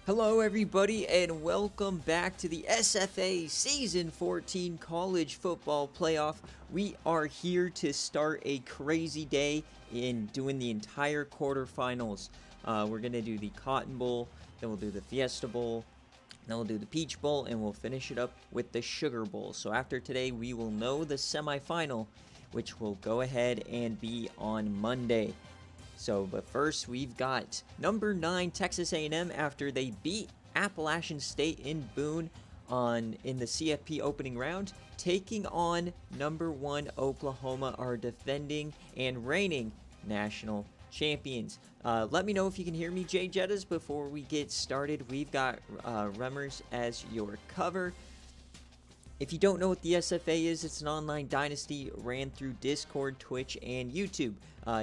Hello, everybody, and welcome back to the SFA Season 14 College Football Playoff. We are here to start a crazy day in doing the entire quarterfinals. We're going to do the Cotton Bowl, then we'll do the Fiesta Bowl, then we'll do the Peach Bowl, and we'll finish it up with the Sugar Bowl. So after today, we will know the semifinal, which will go ahead and be on Monday. But first, we've got number 9 Texas A&M after they beat Appalachian State in Boone in the CFP opening round, taking on number 1 Oklahoma, our defending and reigning national champions. Let me know if you can hear me, Jay Jettas. Before we get started, we've got Remmers as your cover. If you don't know what the SFA is, it's an online dynasty ran through Discord, Twitch, and YouTube.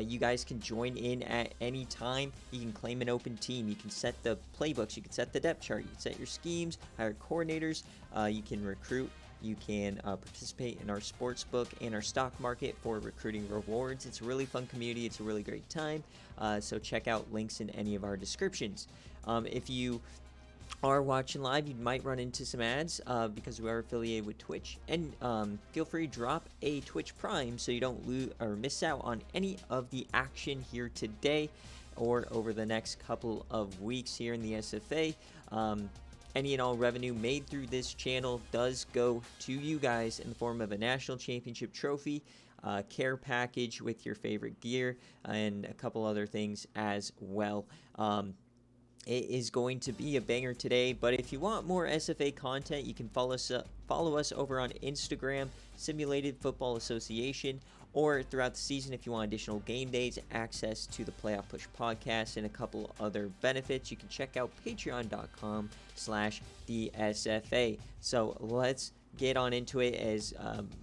You guys can join in at any time. You can claim an open team. You can set the playbooks. You can set the depth chart. You can set your schemes, hire coordinators. You can recruit. You can participate in our sportsbook and our stock market for recruiting rewards. It's a really fun community. It's a really great time. So check out links in any of our descriptions. If you are watching live, you might run into some ads because we are affiliated with Twitch, and feel free to drop a Twitch Prime so you don't lose or miss out on any of the action here today or over the next couple of weeks here in the SFA. Any and all revenue made through this channel does go to you guys in the form of a national championship trophy, care package with your favorite gear, and a couple other things as well. It is going to be a banger today, but if you want more SFA content, you can follow us over on Instagram, Simulated Football Association, or throughout the season if you want additional game days, access to the Playoff Push podcast, and a couple other benefits. You can check out patreon.com/thesfa. So let's get on into it. As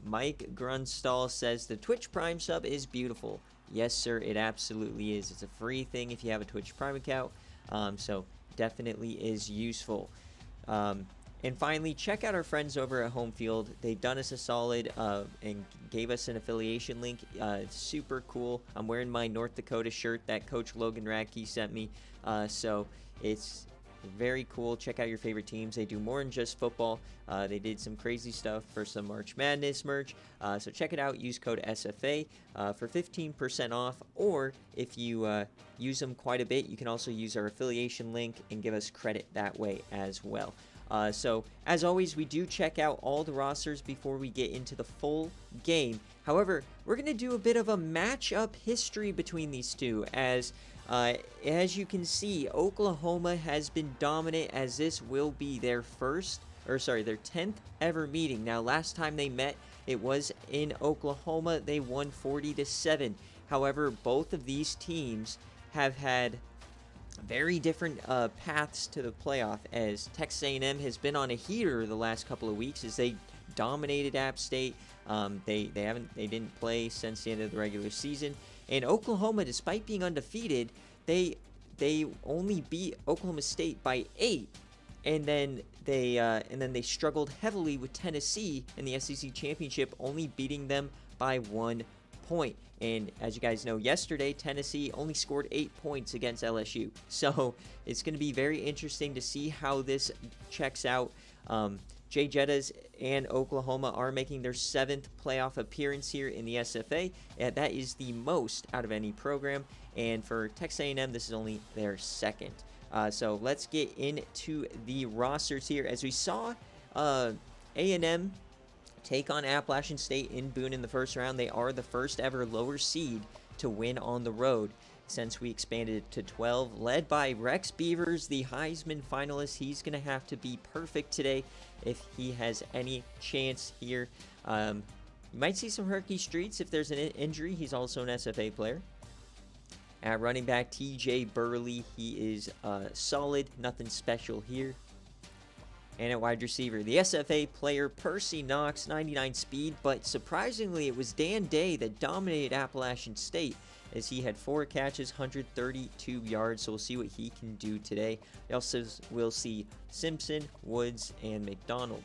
Mike Grunstall says, the Twitch Prime sub is beautiful. Yes, sir, it absolutely is. It's a free thing if you have a Twitch Prime account. So definitely is useful. And finally, check out our friends over at Home Field. They've done us a solid and gave us an affiliation link. It's super cool. I'm wearing my North Dakota shirt that Coach Logan Radke sent me. So it's very cool. Check out your favorite teams. They do more than just football. They did some crazy stuff for some March Madness merch. So check it out. Use code SFA for 15% off. Or if you use them quite a bit, you can also use our affiliation link and give us credit that way as well. So as always, we do check out all the rosters before we get into the full game. However, we're going to do a bit of a matchup history between these two, as you can see, Oklahoma has been dominant, as this will be their their 10th ever meeting. Now, last time they met, it was in Oklahoma. They won 40-7. However, both of these teams have had very different paths to the playoff, as Texas A&M has been on a heater the last couple of weeks as they dominated App State. They didn't play since the end of the regular season. And Oklahoma, despite being undefeated, they only beat Oklahoma State by 8, and then they struggled heavily with Tennessee in the SEC championship, only beating them by 1 point. And as you guys know, yesterday Tennessee only scored 8 points against LSU. So it's going to be very interesting to see how this checks out. Jay Jettas and Oklahoma are making their 7th playoff appearance here in the SFA. That is the most out of any program. And for Texas A&M, this is only their 2nd. So let's get into the rosters here. As we saw A&M take on Appalachian State in Boone in the first round, they are the first ever lower seed to win on the road since we expanded it to 12, led by Rex Beavers, the Heisman finalist. He's going to have to be perfect today if he has any chance here. You might see some Herky Streets if there's an injury. He's also an SFA player. At running back, TJ Burley, he is solid, nothing special here. And at wide receiver, the SFA player Percy Knox, 99 speed, but surprisingly it was Dan Day that dominated Appalachian State, as he had 4 catches, 132 yards, so we'll see what he can do today. We also will see Simpson, Woods, and McDonald.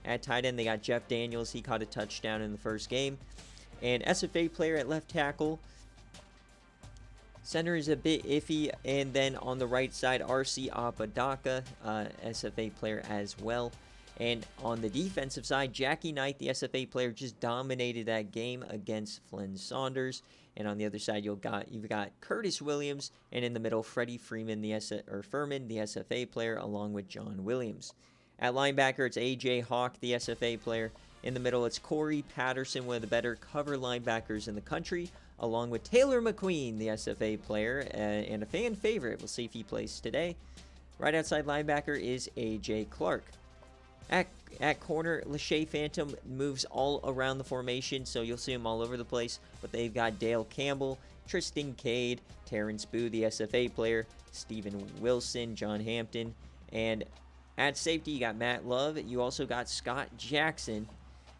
At tight end, they got Jeff Daniels. He caught a touchdown in the first game. And SFA player at left tackle, Center is a bit iffy, and then on the right side, RC Apodaca, SFA player as well. And on the defensive side, Jackie Knight, the SFA player, just dominated that game against Flynn Saunders. And on the other side, you've got Curtis Williams, and in the middle, Freddie Freeman, Furman, the SFA player, along with John Williams. At linebacker, it's AJ Hawk, the SFA player. In the middle, it's Corey Patterson, one of the better cover linebackers in the country, along with Taylor McQueen, the SFA player, and a fan favorite. We'll see if he plays today. Right outside linebacker is AJ Clark. At corner, Lachey Phantom moves all around the formation, so you'll see him all over the place. But they've got Dale Campbell, Tristan Cade, Terrence Boo, the SFA player, Steven Wilson, John Hampton. And at safety, you got Matt Love. You also got Scott Jackson.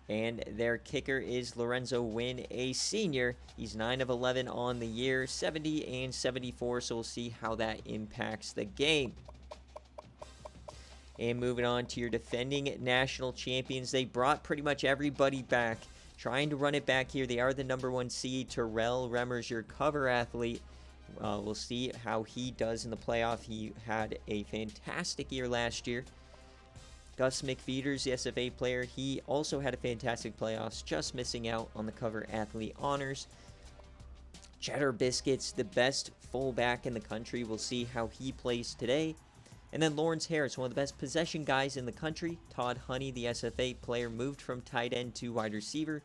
And their kicker is Lorenzo Wynn, a senior. He's 9 of 11 on the year, 70 and 74, so we'll see how that impacts the game. And moving on to your defending national champions, they brought pretty much everybody back, trying to run it back here. They are the #1 seed. Terrell Remmers, your cover athlete. We'll see how he does in the playoff. He had a fantastic year last year. Gus McFeeters, the SFA player, he also had a fantastic playoffs, just missing out on the cover athlete honors. Cheddar Biscuits, the best fullback in the country. We'll see how he plays today. And then Lawrence Harris, one of the best possession guys in the country. Todd Honey, the SFA player, moved from tight end to wide receiver.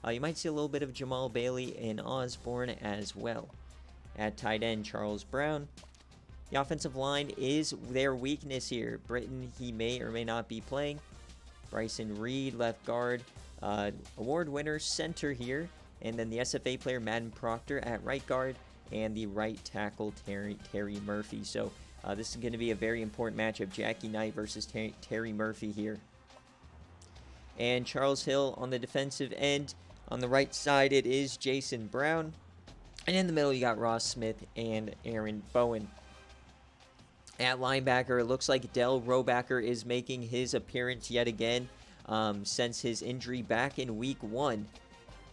You might see a little bit of Jamal Bailey and Osborne as well. At tight end, Charles Brown. The offensive line is their weakness here. Britton, he may or may not be playing. Bryson Reed, left guard. Award winner, center here. And then the SFA player, Madden Proctor, at right guard. And the right tackle, Terry Murphy. So this is going to be a very important matchup. Jackie Knight versus Terry Murphy here. And Charles Hill on the defensive end. On the right side, it is Jason Brown. And in the middle, you got Ross Smith and Aaron Bowen. At linebacker, it looks like Del Robacker is making his appearance yet again since his injury back in week 1.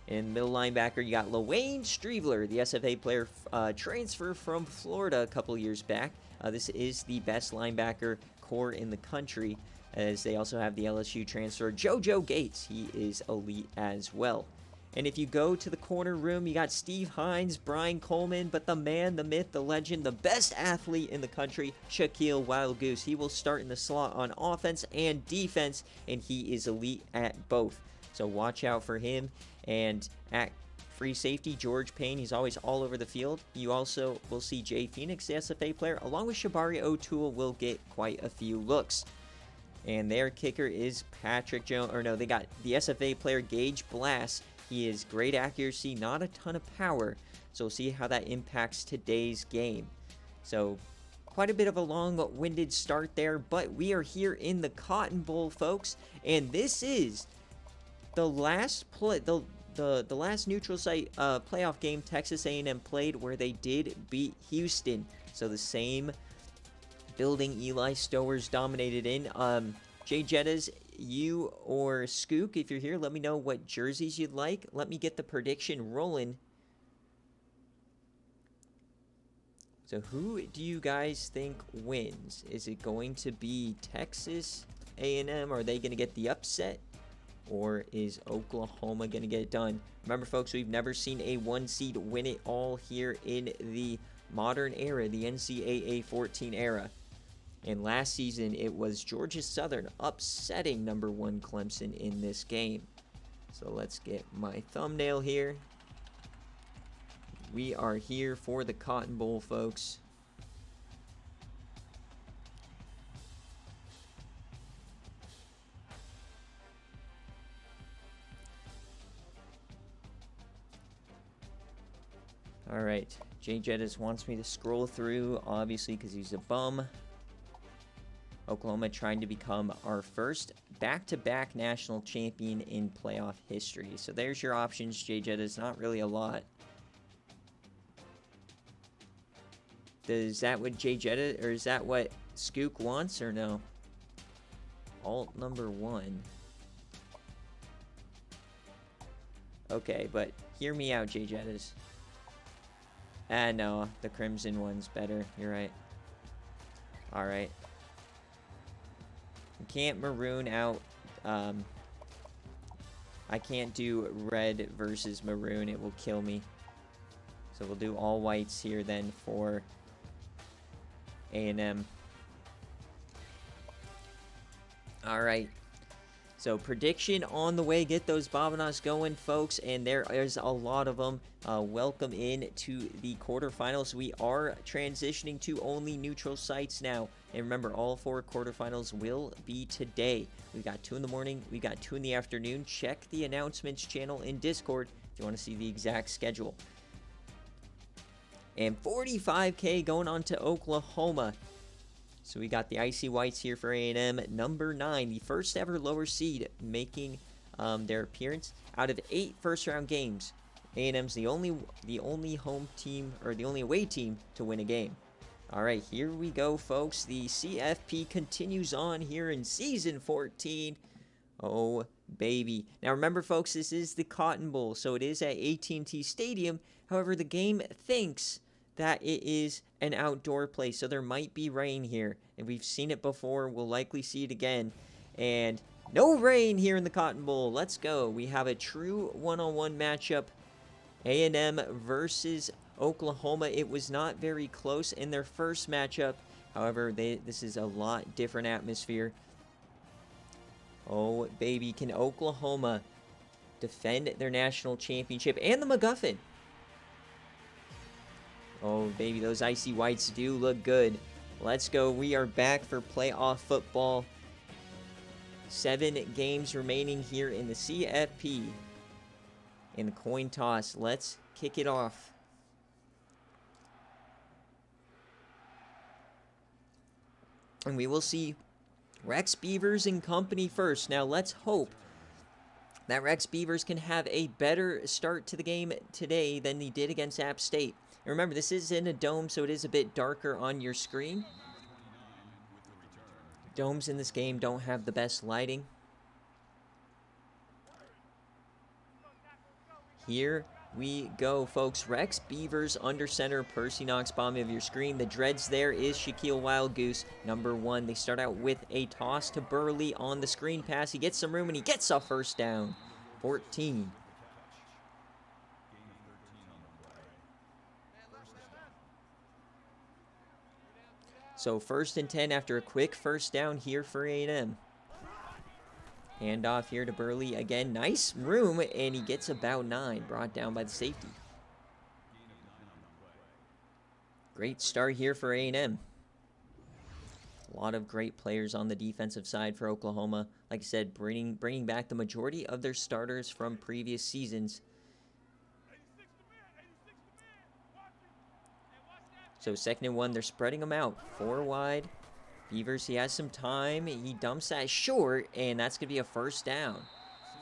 In middle linebacker, you got LaWayne Streveler, the SFA player, transfer from Florida a couple years back. This is the best linebacker core in the country, as they also have the LSU transfer JoJo Gates. He is elite as well. And if you go to the corner room, you got Steve Hines, Brian Coleman, but the man, the myth, the legend, the best athlete in the country, Shaquille Wild Goose. He will start in the slot on offense and defense, and he is elite at both. So watch out for him. And at free safety, George Payne, he's always all over the field. You also will see Jay Phoenix, the SFA player, along with Shabari O'Toole, will get quite a few looks. And their kicker is Patrick Jones, or no, they got the SFA player, Gage Blass. He is great accuracy, not a ton of power. So we'll see how that impacts today's game. So quite a bit of a long-winded start there, but we are here in the Cotton Bowl, folks. And this is the last the last neutral site playoff game Texas A&M played, where they did beat Houston. So the same building Eli Stowers dominated in. Jay Jettas, you or Skook, if you're here, let me know what jerseys you'd like. Let me get the prediction rolling. So who do you guys think wins? Is it going to be Texas A&M? Are they going to get the upset? Or is Oklahoma going to get it done? Remember, folks, we've never seen a 1 seed win it all here in the modern era, the NCAA 14 era. And last season, it was Georgia Southern upsetting #1 Clemson in this game. So let's get my thumbnail here. We are here for the Cotton Bowl, folks. All right, Jay Jettas wants me to scroll through, obviously, because he's a bum. Oklahoma trying to become our first back-to-back national champion in playoff history. So there's your options, Jay Jettas. Not really a lot. Is that what Jay Jettas, or is that what Skook wants, or no? Alt #1. Okay, but hear me out, Jay Jettas. Ah, no, the Crimson one's better. You're right. All right. You can't maroon out. I can't do red versus maroon. It will kill me. So we'll do all whites here then for A&M. All right. So prediction on the way. Get those Babanas going, folks. And there is a lot of them. Welcome in to the quarterfinals. We are transitioning to only neutral sites now. And remember, all 4 quarterfinals will be today. We've got 2 in the morning. We've got 2 in the afternoon. Check the announcements channel in Discord if you want to see the exact schedule. And 45K going on to Oklahoma. So we got the Icy Whites here for A&M, number 9, the first ever lower seed making their appearance. Out of 8 first-round games, A&M's the only home team, or the only away team to win a game. All right, here we go, folks. The CFP continues on here in Season 14. Oh, baby. Now, remember, folks, this is the Cotton Bowl, so it is at AT&T Stadium. However, the game thinks that it is an outdoor place, so there might be rain here, and we've seen it before. We'll likely see it again, and no rain here in the Cotton Bowl. Let's go. We have a true one-on-one matchup, A&M versus Oklahoma. It was not very close in their first matchup. However, this is a lot different atmosphere. Oh, baby, can Oklahoma defend their national championship and the MacGuffin? Oh, baby, those Icy Whites do look good. Let's go. We are back for playoff football. 7 games remaining here in the CFP. In the coin toss, let's kick it off. And we will see Rex Beavers and company first. Now, let's hope that Rex Beavers can have a better start to the game today than he did against App State. Remember, this is in a dome, so it is a bit darker on your screen. Domes in this game don't have the best lighting. Here we go, folks. Rex Beavers under center. Percy Knox, bottom of your screen. The dreads there is Shaquille Wild Goose, number 1. They start out with a toss to Burley on the screen pass. He gets some room, and he gets a first down. 14. So 1st and 10 after a quick first down here for A&M. Handoff here to Burley. Again, nice room, and he gets about 9. Brought down by the safety. Great start here for A&M. A lot of great players on the defensive side for Oklahoma. Like I said, bringing back the majority of their starters from previous seasons. So 2nd and 1, they're spreading them out. 4 wide. Beavers, he has some time. He dumps that short, and that's going to be a first down.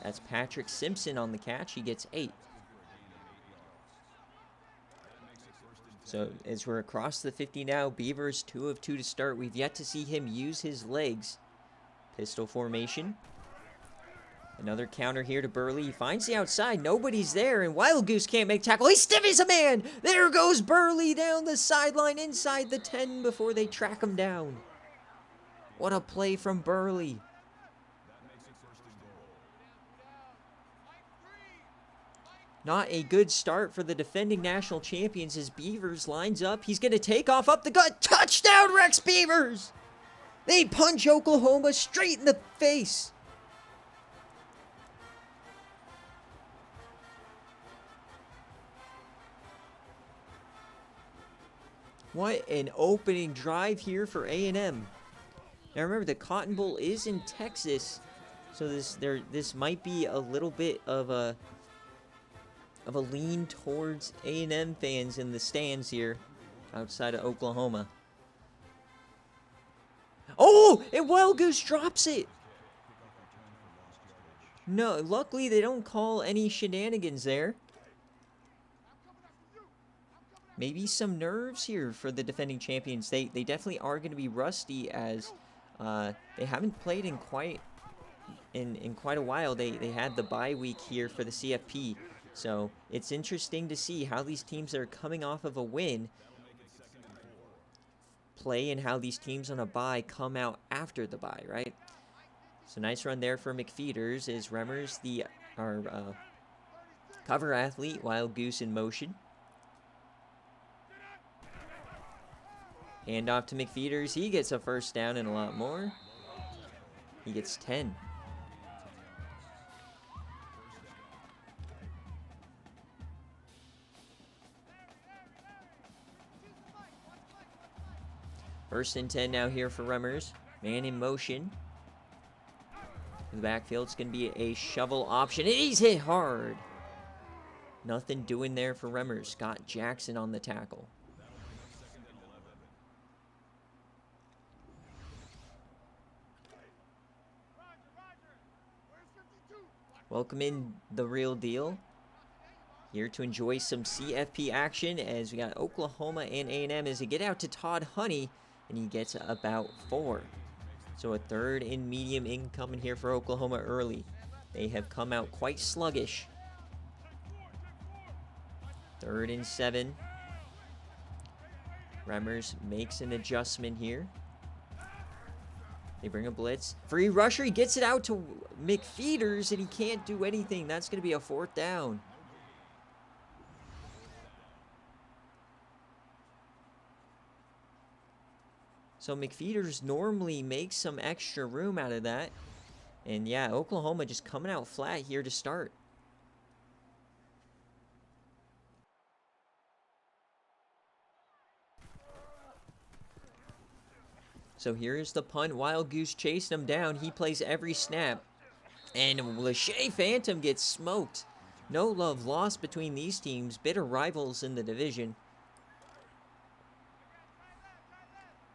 That's Patrick Simpson on the catch. He gets 8. So as we're across the 50 now, Beavers 2 of 2 to start. We've yet to see him use his legs. Pistol formation. Another counter here to Burley. He finds the outside. Nobody's there, and Wild Goose can't make tackle. He stiffies a man. There goes Burley down the sideline inside the 10 before they track him down. What a play from Burley. Not a good start for the defending national champions as Beavers lines up. He's going to take off up the gut. Touchdown, Rex Beavers! They punch Oklahoma straight in the face. What an opening drive here for A&M. Now remember, the Cotton Bowl is in Texas, so this might be a little bit of a lean towards A&M fans in the stands here outside of Oklahoma. Oh, and Wild Goose drops it. No, luckily they don't call any shenanigans there. Maybe some nerves here for the defending champions. They definitely are going to be rusty as they haven't played in quite a while. They had the bye week here for the CFP. So it's interesting to see how these teams that are coming off of a win play and how these teams on a bye come out after the bye, right? So nice run there for McFeeters as Remmers, our cover athlete, Wild Goose in motion. Hand off to McFeeters. He gets a first down and a lot more. He gets 10. First and 10 now here for Remmers. Man in motion. In the backfield, it's going to be a shovel option. And he's hit hard. Nothing doing there for Remmers. Scott Jackson on the tackle. Welcome in the real deal. Here to enjoy some CFP action as we got Oklahoma and A&M as they get out to Todd Honey, and he gets about 4. So a third and medium incoming here for Oklahoma early. They have come out quite sluggish. 3rd and 7. Remmers makes an adjustment here. They bring a blitz. Free rusher, he gets it out to McFeeters, and he can't do anything. That's going to be a 4th down. So McFeeters normally makes some extra room out of that. And yeah, Oklahoma just coming out flat here to start. So here's the punt. Wild Goose chasing him down. He plays every snap. And Lachey Phantom gets smoked. No love lost between these teams. Bitter rivals in the division.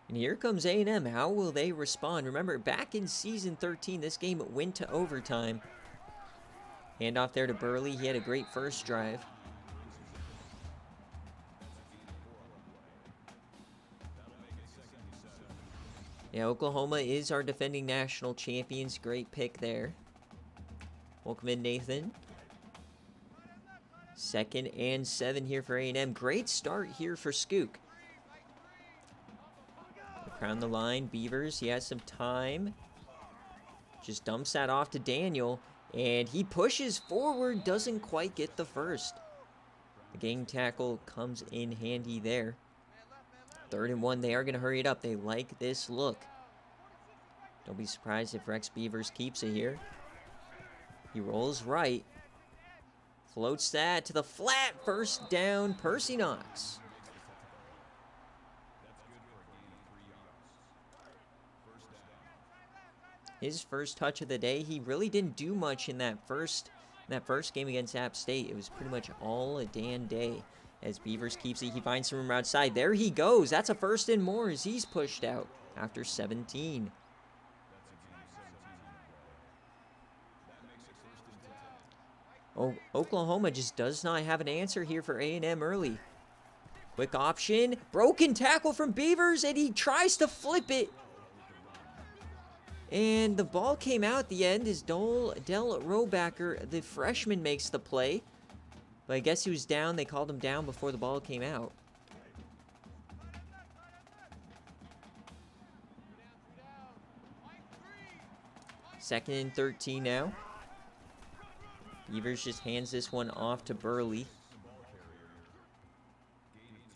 And here comes A&M. How will they respond? Remember, back in Season 13, this game went to overtime. Handoff there to Burley. He had a great first drive. Yeah, Oklahoma is our defending national champions. Great pick there. Welcome in, Nathan. 2nd and 7 here for A&M. Great start here for Skook. Around the line, Beavers, he has some time. Just dumps that off to Daniel, and he pushes forward, doesn't quite get the first. The gang tackle comes in handy there. 3rd and 1, they are going to hurry it up. They like this look. Don't be surprised if Rex Beavers keeps it here. He rolls right. Floats that to the flat. 1st down, Percy Knox. His first touch of the day. He really didn't do much in that first game against App State. It was pretty much all a Dan Day. As Beavers keeps it, he finds some room outside. There he goes. That's a 1st and more as he's pushed out after 17. Oh, Oklahoma just does not have an answer here for A&M early. Quick option. Broken tackle from Beavers, and he tries to flip it. And the ball came out at the end as Del Robacker, the freshman, makes the play. But I guess he was down. They called him down before the ball came out. Second and 13 now. Beavers just hands this one off to Burley.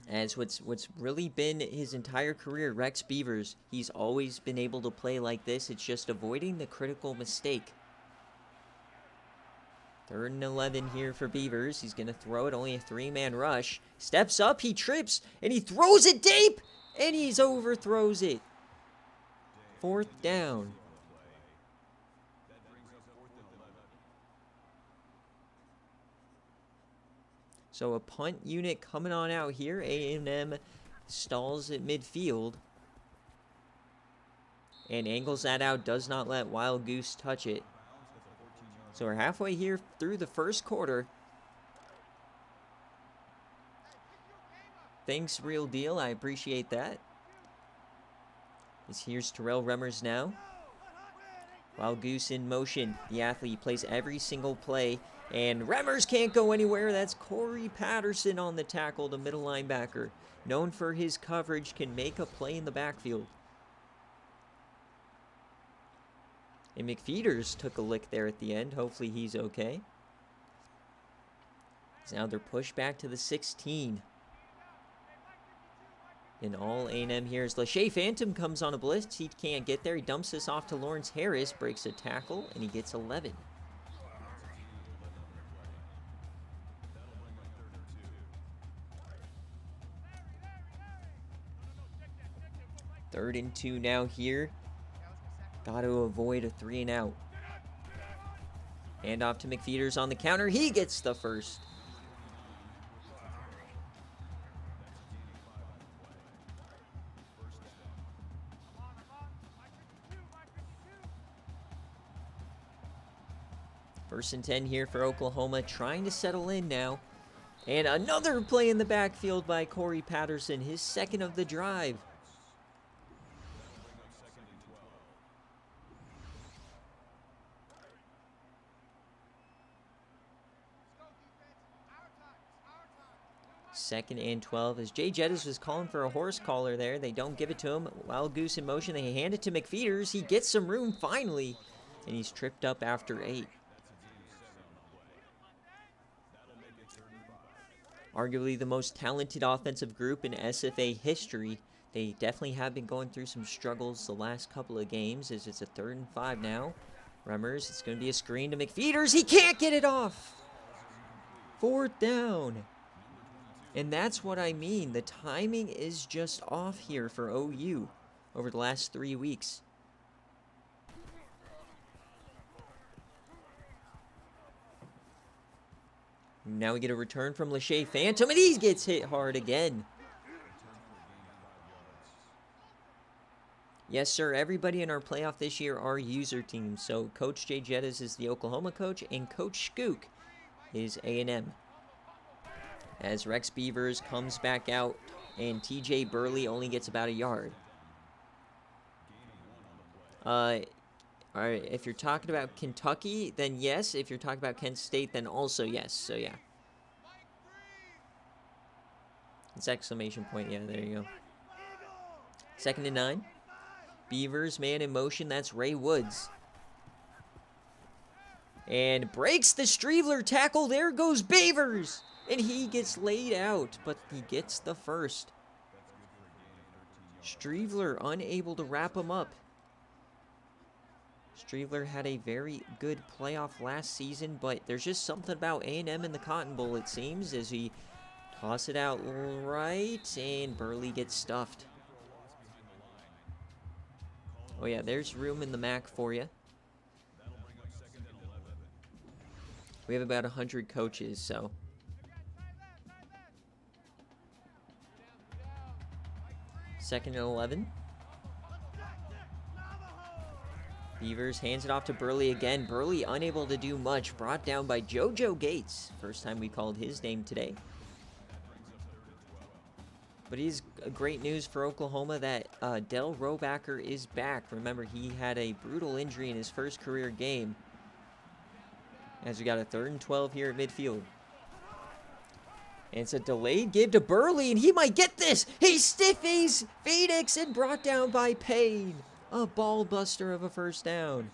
As what's really been his entire career, Rex Beavers, he's always been able to play like this. It's just avoiding the critical mistake. 3rd and 11 here for Beavers. He's going to throw it, only a 3-man rush. Steps up, he trips, and he throws it deep, and he's overthrows it. 4th down. So a punt unit coming on out here. A&M stalls at midfield. And angles that out, does not let Wild Goose touch it. So we're halfway here through the first quarter. Thanks, Real Deal. I appreciate that. Here's Terrell Remmers now. Wild Goose in motion. The athlete plays every single play. And Remmers can't go anywhere. That's Corey Patterson on the tackle, the middle linebacker. Known for his coverage, can make a play in the backfield. And McFeeters took a lick there at the end. Hopefully he's okay. So now they're pushed back to the 16. And all A&M here is Lachey Phantom comes on a blitz. He can't get there. He dumps this off to Lawrence Harris, breaks a tackle, and he gets 11. Third and 2 now here. Got to avoid a 3 and out. Hand off to McFeeters on the counter. He gets the first. First and 10 here for Oklahoma, trying to settle in now. And another play in the backfield by Corey Patterson, his second of the drive. Second and 12 as Jay Jettis was calling for a horse collar there. They don't give it to him. Wild Goose in motion. They hand it to McFeeters. He gets some room finally, and he's tripped up after 8. Arguably the most talented offensive group in SFA history. They definitely have been going through some struggles the last couple of games as it's a 3rd and 5 now. Remmers, it's going to be a screen to McFeeters. He can't get it off. 4th down. And that's what I mean. The timing is just off here for OU over the last 3 weeks. Now we get a return from Lachey Phantom, and he gets hit hard again. Yes, sir. Everybody in our playoff this year are user teams. So Coach Jay Jettis is the Oklahoma coach, and Coach Skook is A&M. As Rex Beavers comes back out, and TJ Burley only gets about a yard. All right, if you're talking about Kentucky, then yes. If you're talking about Kent State, then also yes. So, yeah. It's exclamation point. Yeah, there you go. 2nd and 9. Beavers, man in motion. That's Ray Woods. And breaks the Streveler tackle. There goes Beavers. And he gets laid out, but he gets the first. Streveler unable to wrap him up. Streveler had a very good playoff last season, but there's just something about A&M in the Cotton Bowl, it seems, as he toss it out right, and Burley gets stuffed. Oh yeah, there's room in the MAC for you. We have about 100 coaches, so. Second and 11. Beavers hands it off to Burley again. Burley unable to do much. Brought down by JoJo Gates. First time we called his name today. But it is great news for Oklahoma that Del Robacker is back. Remember, he had a brutal injury in his first career game. As we got a 3rd and 12 here at midfield. And it's a delayed give to Burley, and he might get this. He stiffies Phoenix and brought down by Payne. A ball buster of a first down.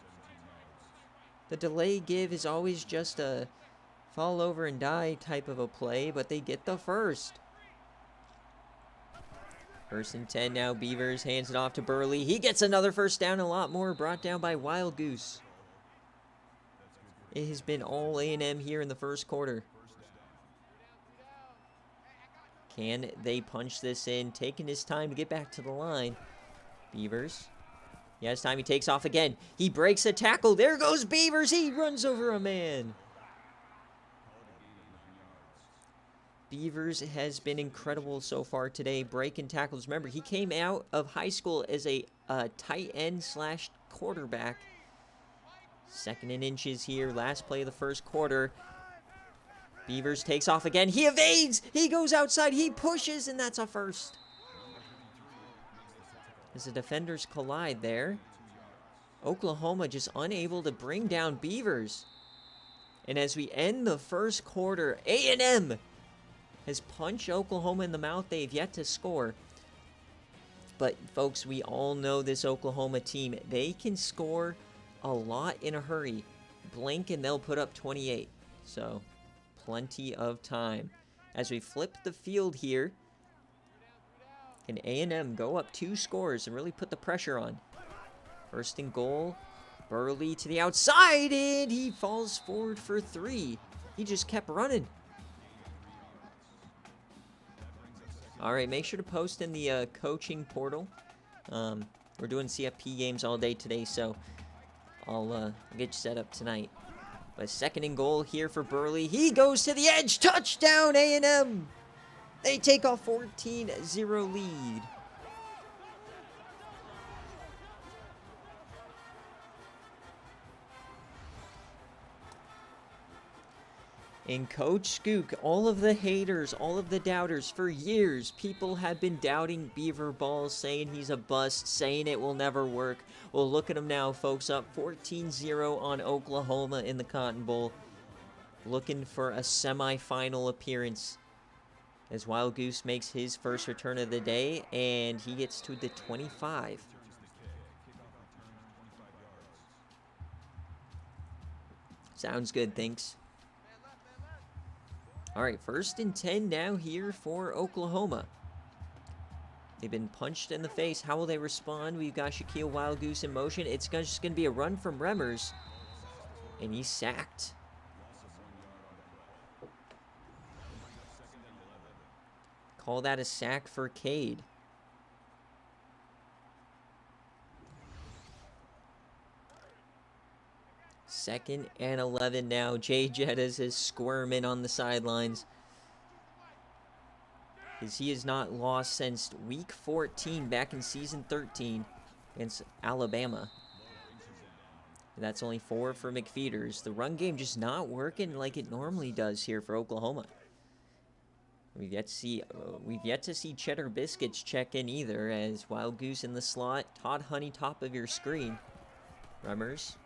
The delay give is always just a fall over and die type of a play, but they get the first. 1st and 10 now. Beavers hands it off to Burley. He gets another first down, a lot more brought down by Wild Goose. It has been all A&M here in the first quarter. Can they punch this in? Taking his time to get back to the line. Beavers. He has time. He takes off again. He breaks a tackle. There goes Beavers. He runs over a man. Beavers has been incredible so far today, breaking tackles. Remember, he came out of high school as a tight end / quarterback. 2nd and inches here. Last play of the first quarter. Beavers takes off again. He evades. He goes outside. He pushes, and that's a first. As the defenders collide there. Oklahoma just unable to bring down Beavers. And as we end the first quarter, A&M has punched Oklahoma in the mouth. They've yet to score. But, folks, we all know this Oklahoma team. They can score a lot in a hurry. Blink and they'll put up 28. So, plenty of time. As we flip the field here, can A&M go up 2 scores and really put the pressure on? First and goal. Burley to the outside, and he falls forward for 3. He just kept running. All right, make sure to post in the coaching portal. We're doing CFP games all day today, so I'll get you set up tonight. But second and goal here for Burley. He goes to the edge. Touchdown, A&M. They take off 14-0 lead. And Coach Skook, all of the haters, all of the doubters, for years, people have been doubting Beaver Ball, saying he's a bust, saying it will never work. Well, look at him now, folks, up 14-0 on Oklahoma in the Cotton Bowl. Looking for a semifinal appearance as Wild Goose makes his first return of the day, and he gets to the 25. Sounds good, thanks. All right, 1st and 10 now here for Oklahoma. They've been punched in the face. How will they respond? We've got Shaquille Wild Goose in motion. It's just going to be a run from Remmers, and he's sacked. Call that a sack for Cade. Second and 11 now. Jay Jettas is squirming on the sidelines, as he has not lost since week 14 back in season 13 against Alabama. That's only 4 for McFeeters. The run game just not working like it normally does here for Oklahoma. We've yet to see Cheddar Biscuits check in either, as Wild Goose in the slot. Todd Honey top of your screen. Remmers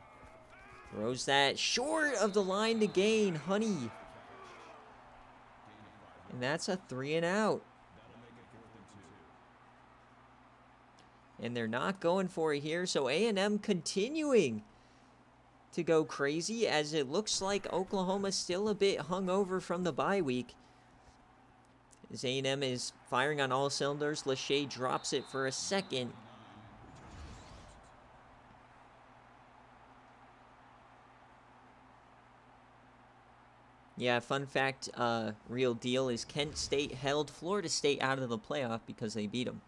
throws that short of the line to gain. Honey. And that's a 3 and out. And they're not going for it here, so A&M continuing to go crazy, as it looks like Oklahoma's still a bit hungover from the bye week. As A&M is firing on all cylinders, Lachey drops it for a second. Yeah, fun fact, real deal, is Kent State held Florida State out of the playoff because they beat them.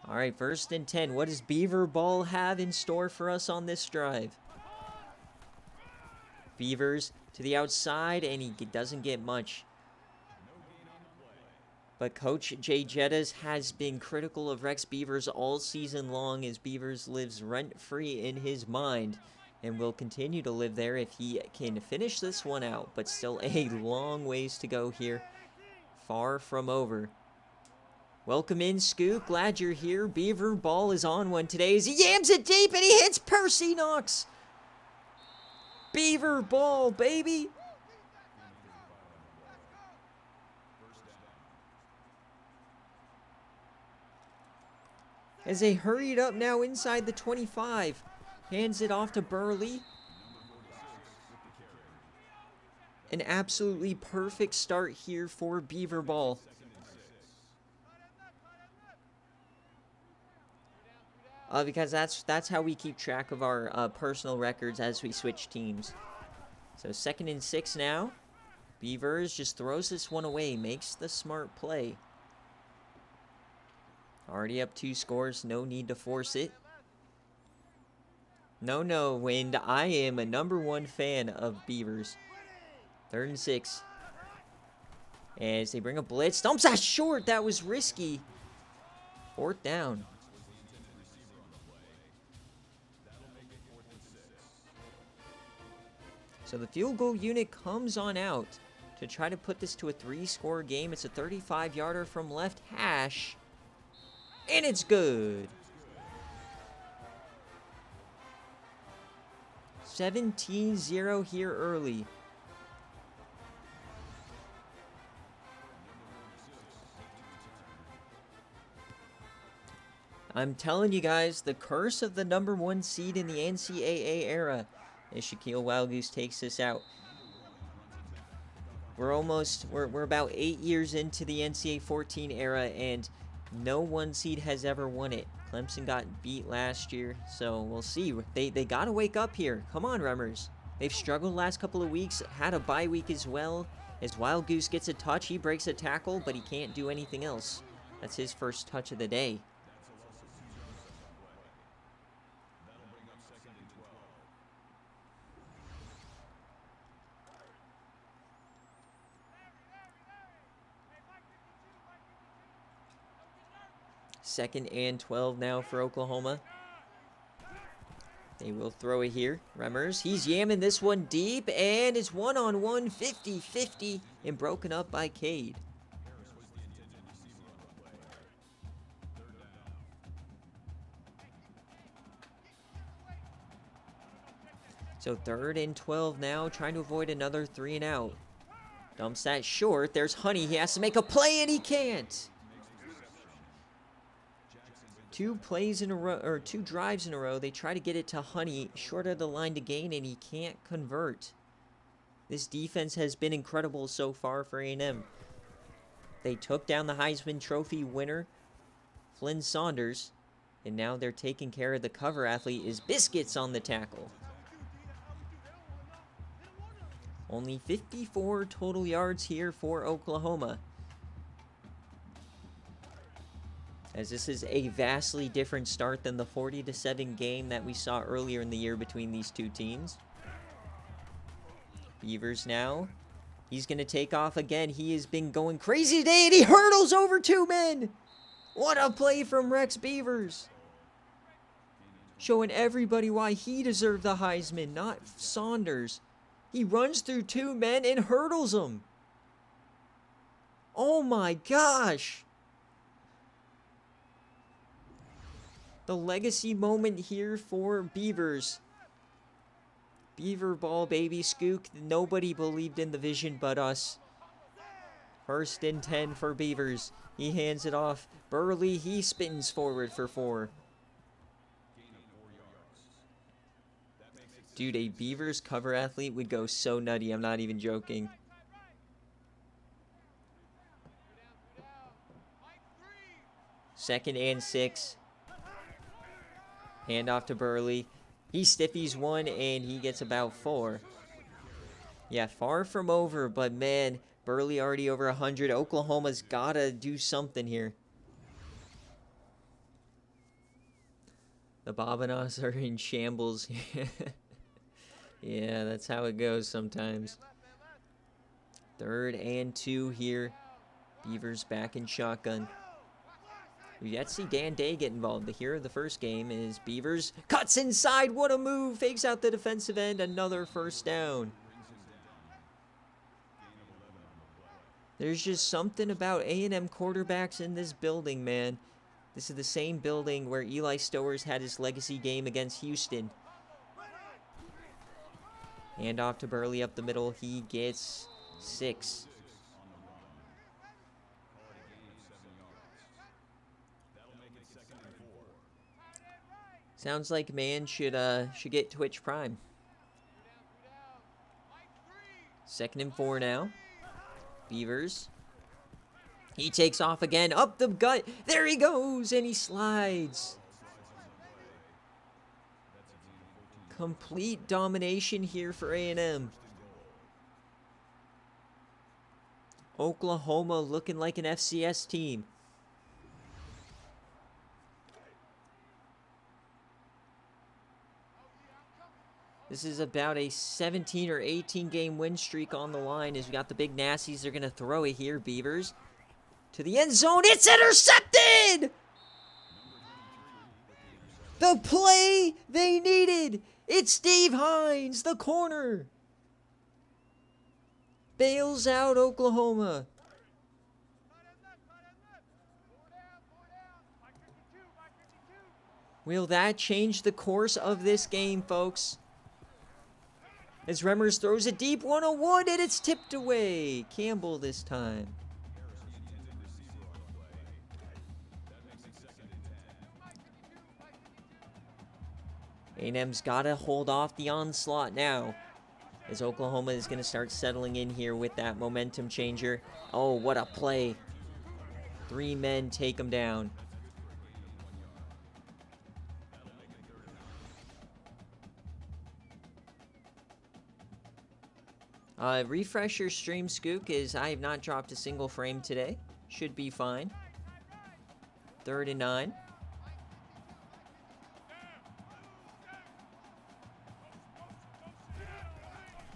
All right, 1st and 10. What does Beaver Ball have in store for us on this drive? Beavers to the outside, and he doesn't get much. But Coach Jay Jettas has been critical of Rex Beavers all season long, as Beavers lives rent-free in his mind and will continue to live there if he can finish this one out. But still a long ways to go here. Far from over. Welcome in, Scoot. Glad you're here. Beaver Ball is on one today as he yams it deep and he hits Percy Knox. Beaver Ball, baby. As they hurried up now inside the 25. Hands it off to Burley. An absolutely perfect start here for Beaver Ball. Because that's how we keep track of our personal records as we switch teams. So 2nd and 6 now. Beavers just throws this one away, makes the smart play. Already up 2 scores, no need to force it. No, Wind. I am a #1 fan of Beavers. 3rd and 6. As they bring a blitz. Dumps that short. That was risky. 4th down. So the field goal unit comes on out to try to put this to a 3-score game. It's a 35-yarder from left hash. And it's good. 17-0 here early. I'm telling you guys, the curse of the #1 seed in the NCAA era as Shaquille Wild Goose takes us out. We're about 8 years into the NCAA 14 era, and no 1 seed has ever won it. Clemson got beat last year, so we'll see. They got to wake up here. Come on, Rummers. They've struggled the last couple of weeks, had a bye week as well. As Wild Goose gets a touch, he breaks a tackle, but he can't do anything else. That's his first touch of the day. Second and 12 now for Oklahoma. They will throw it here. Remmers, he's yamming this one deep, and it's one-on-one, 50-50, and broken up by Cade. So 3rd and 12 now, trying to avoid another 3 and out. Dumps that short. There's Honey. He has to make a play, and he can't. 2 plays in a row, or 2 drives in a row. They try to get it to Honey, short of the line to gain, and he can't convert. This defense has been incredible so far for A&M. They took down the Heisman Trophy winner, Flynn Saunders, and now they're taking care of the cover athlete is Biscuits on the tackle. Only 54 total yards here for Oklahoma. As this is a vastly different start than the 40-7 game that we saw earlier in the year between these two teams. Beavers now. He's going to take off again. He has been going crazy today, and he hurdles over 2 men. What a play from Rex Beavers. Showing everybody why he deserved the Heisman, not Saunders. He runs through 2 men and hurdles them. Oh my gosh. The legacy moment here for Beavers. Beaver ball, baby. Skook. Nobody believed in the vision but us. 1st and 10 for Beavers. He hands it off. Burley, he spins forward for 4. Dude, a Beavers cover athlete would go so nutty. I'm not even joking. Second and 6. Hand off to Burley. He stiffies 1, and he gets about 4. Yeah, far from over, but man, Burley already over 100. Oklahoma's got to do something here. The Bobinas are in shambles. Yeah, that's how it goes sometimes. 3rd and 2 here. Beavers back in shotgun. We've yet to see Dan Day get involved. The hero of the first game is Beavers. Cuts inside. What a move. Fakes out the defensive end. Another 1st down. There's just something about A&M quarterbacks in this building, man. This is the same building where Eli Stowers had his legacy game against Houston. Hand off to Burley up the middle. He gets 6. Sounds like man should get Twitch Prime. 2nd and 4 now. Beavers. He takes off again. Up the gut. There he goes. And he slides. Complete domination here for A&M. Oklahoma looking like an FCS team. This is about a 17 or 18 game win streak on the line as we got the big Nasties. They're going to throw it here, Beavers. To the end zone. It's intercepted! The play they needed. It's Steve Hines, the corner. Bails out Oklahoma. Will that change the course of this game, folks? As Remmers throws it deep, 101, and it's tipped away. Campbell this time. A&M's got to hold off the onslaught now, as Oklahoma is going to start settling in here with that momentum changer. Oh, what a play. 3 men take him down. Refresh your stream, Skook, as I have not dropped a single frame today. Should be fine. 3rd and 9.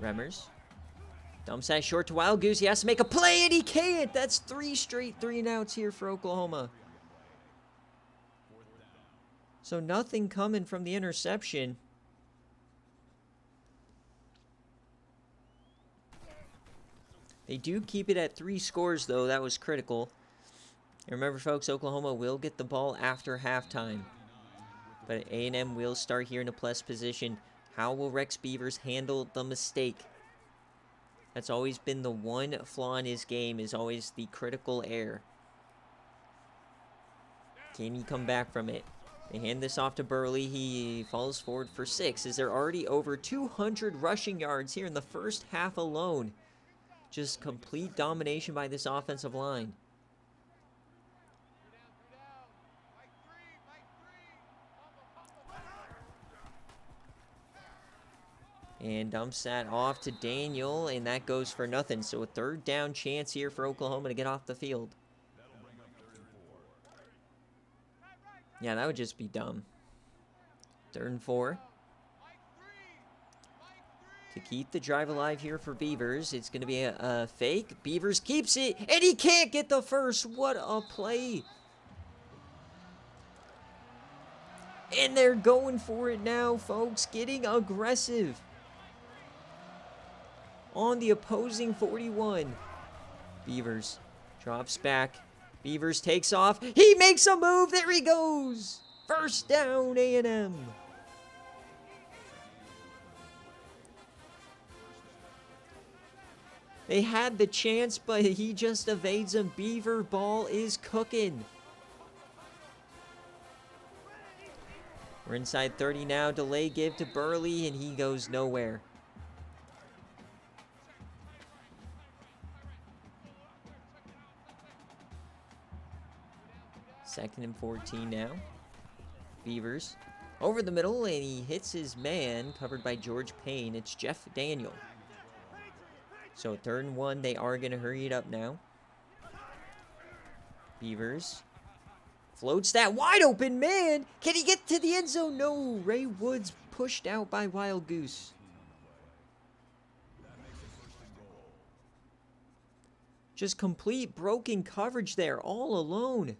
Remmers. Dumps that short to Wild Goose. He has to make a play, and he can't. That's 3 straight 3-and-outs here for Oklahoma. So nothing coming from the interception. They do keep it at 3 scores, though. That was critical. And remember, folks, Oklahoma will get the ball after halftime. But A&M will start here in a plus position. How will Rex Beavers handle the mistake? That's always been the one flaw in his game, is always the critical error. Can he come back from it? They hand this off to Burley. He falls forward for 6. As they're already over 200 rushing yards here in the first half alone. Just complete domination by this offensive line. And dumps that off to Daniel, and that goes for nothing. So a 3rd down chance here for Oklahoma to get off the field. Yeah, that would just be dumb. 3rd and 4. To keep the drive alive here for Beavers, it's going to be a fake. Beavers keeps it, and he can't get the first. What a play. And they're going for it now, folks. Getting aggressive. On the opposing 41. Beavers drops back. Beavers takes off. He makes a move. There he goes. 1st down, A&M. They had the chance, but he just evades him. Beaver ball is cooking. We're inside 30 now. Delay give to Burley, and he goes nowhere. Second and 14 now. Beavers over the middle, and he hits his man, covered by George Payne. It's Jeff Daniel. So 3rd and 1, they are going to hurry it up now. Beavers floats that wide open man. Can he get to the end zone? No. Ray Woods pushed out by Wild Goose. Just complete broken coverage there, all alone.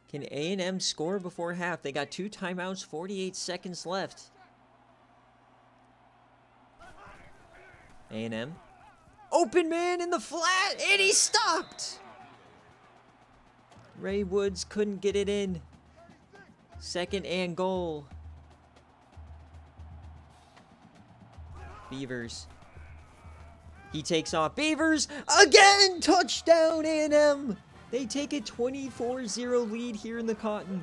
Can A&M score before half? They got 2 timeouts, 48 seconds left. A&M. Open man in the flat, and he stopped! Ray Woods couldn't get it in. 2nd and goal. Beavers. He takes off. Beavers again! Touchdown, A&M! They take a 24-0 lead here in the Cotton.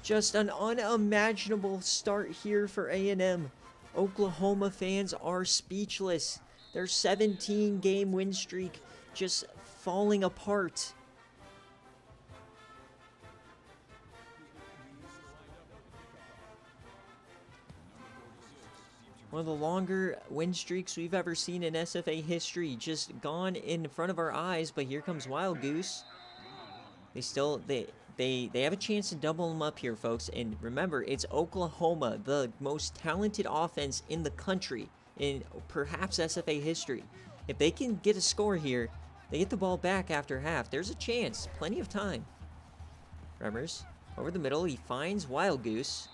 Just an unimaginable start here for A&M. Oklahoma fans are speechless. Their 17-game win streak just falling apart. One of the longer win streaks we've ever seen in SFA history. Just gone in front of our eyes, but here comes Wild Goose. They have a chance to double them up here, folks. And remember, it's Oklahoma, the most talented offense in the country, in perhaps SFA history. If they can get a score here, they get the ball back after half. There's a chance. Plenty of time. Remmers over the middle. He finds Wild Goose.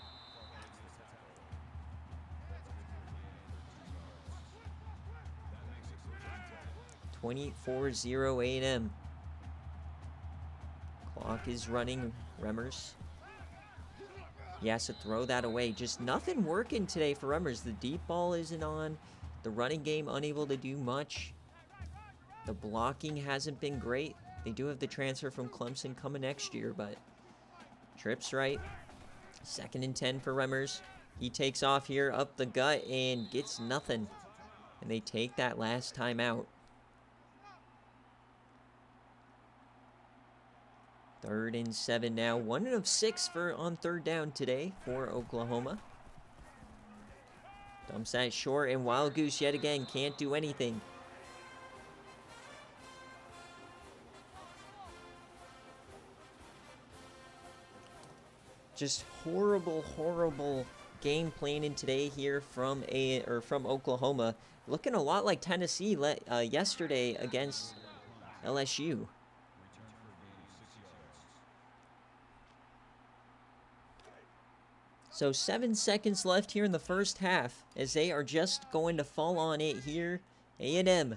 24-0 A&M. Clock is running. Remmers. He has to throw that away. Just nothing working today for Remmers. The deep ball isn't on. The running game unable to do much. The blocking hasn't been great. They do have the transfer from Clemson coming next year, but trips right. 2nd and 10 for Remmers. He takes off here up the gut and gets nothing. And they take that last time out. 3rd and 7 now. 1 of 6 on 3rd down today for Oklahoma. Dumps that short, and Wild Goose yet again can't do anything. Just horrible, horrible game planning today here from Oklahoma. Looking a lot like Tennessee yesterday against LSU. So 7 seconds left here in the first half as they are just going to fall on it here. A&M.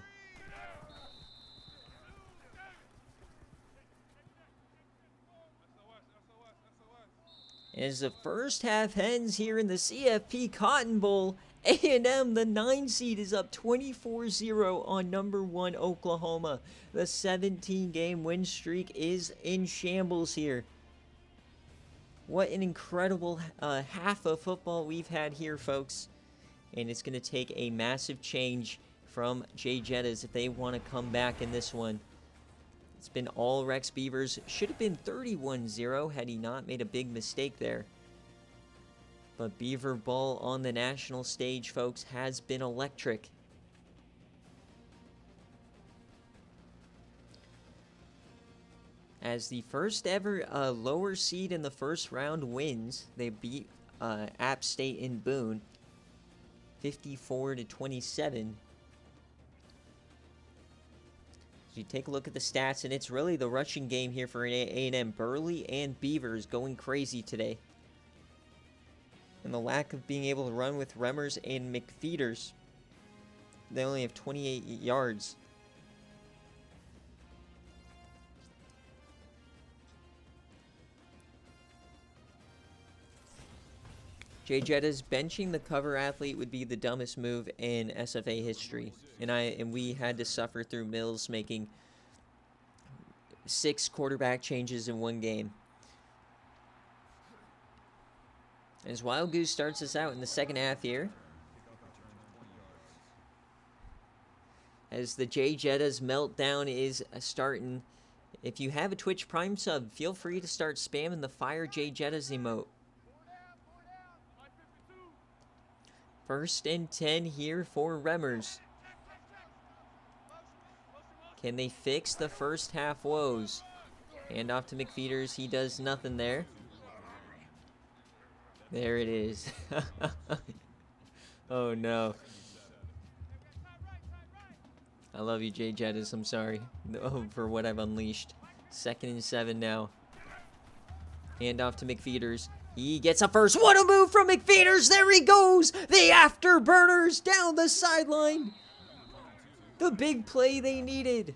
As the first half ends here in the CFP Cotton Bowl, A&M, the 9 seed, is up 24-0 on number 1 Oklahoma. The 17-game win streak is in shambles here. What an incredible half of football we've had here, folks. And it's going to take a massive change from Jay Jettas if they want to come back in this one. It's been all Rex Beavers. Should have been 31-0 had he not made a big mistake there. But Beaver Ball on the national stage, folks, has been electric. As the first ever lower seed in the first round wins, they beat App State in Boone 54-27. You take a look at the stats, and it's really the rushing game here for A&M. Burley and Beavers going crazy today. And the lack of being able to run with Remmers and McFeeters. They only have 28 yards. Jay Jettas benching the cover athlete would be the dumbest move in SFA history. And we had to suffer through Mills making 6 quarterback changes in one game. As Wild Goose starts us out in the second half here. As the Jay Jettas meltdown is starting. If you have a Twitch Prime sub, feel free to start spamming the Fire Jay Jettas emote. 1st and 10 here for Remmers. Can they fix the first half woes? Hand off to McFeeters. He does nothing there. There it is. Oh, no. I love you, Jay Jettas. I'm sorry for what I've unleashed. 2nd and 7 now. Hand off to McFeeters. He gets a first. What a move from McFeeters. There he goes. The afterburners down the sideline. The big play they needed.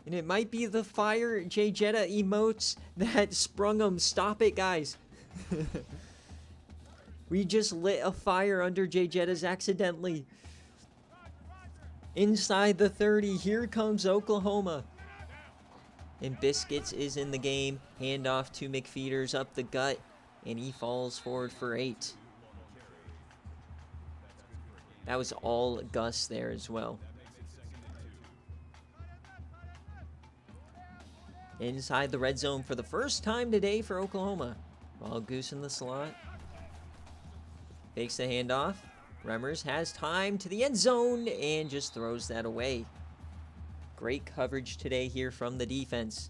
And it might be the Fire Jay Jetta emotes that sprung them. Stop it, guys. We just lit a fire under Jay Jettas accidentally. Inside the 30, here comes Oklahoma. And Biscuits is in the game. Handoff to McFeeters up the gut. And he falls forward for 8. That was all Gus there as well. Inside the red zone for the first time today for Oklahoma. Wild Goose in the slot. Fakes the handoff. Remmers has time to the end zone and just throws that away. Great coverage today here from the defense.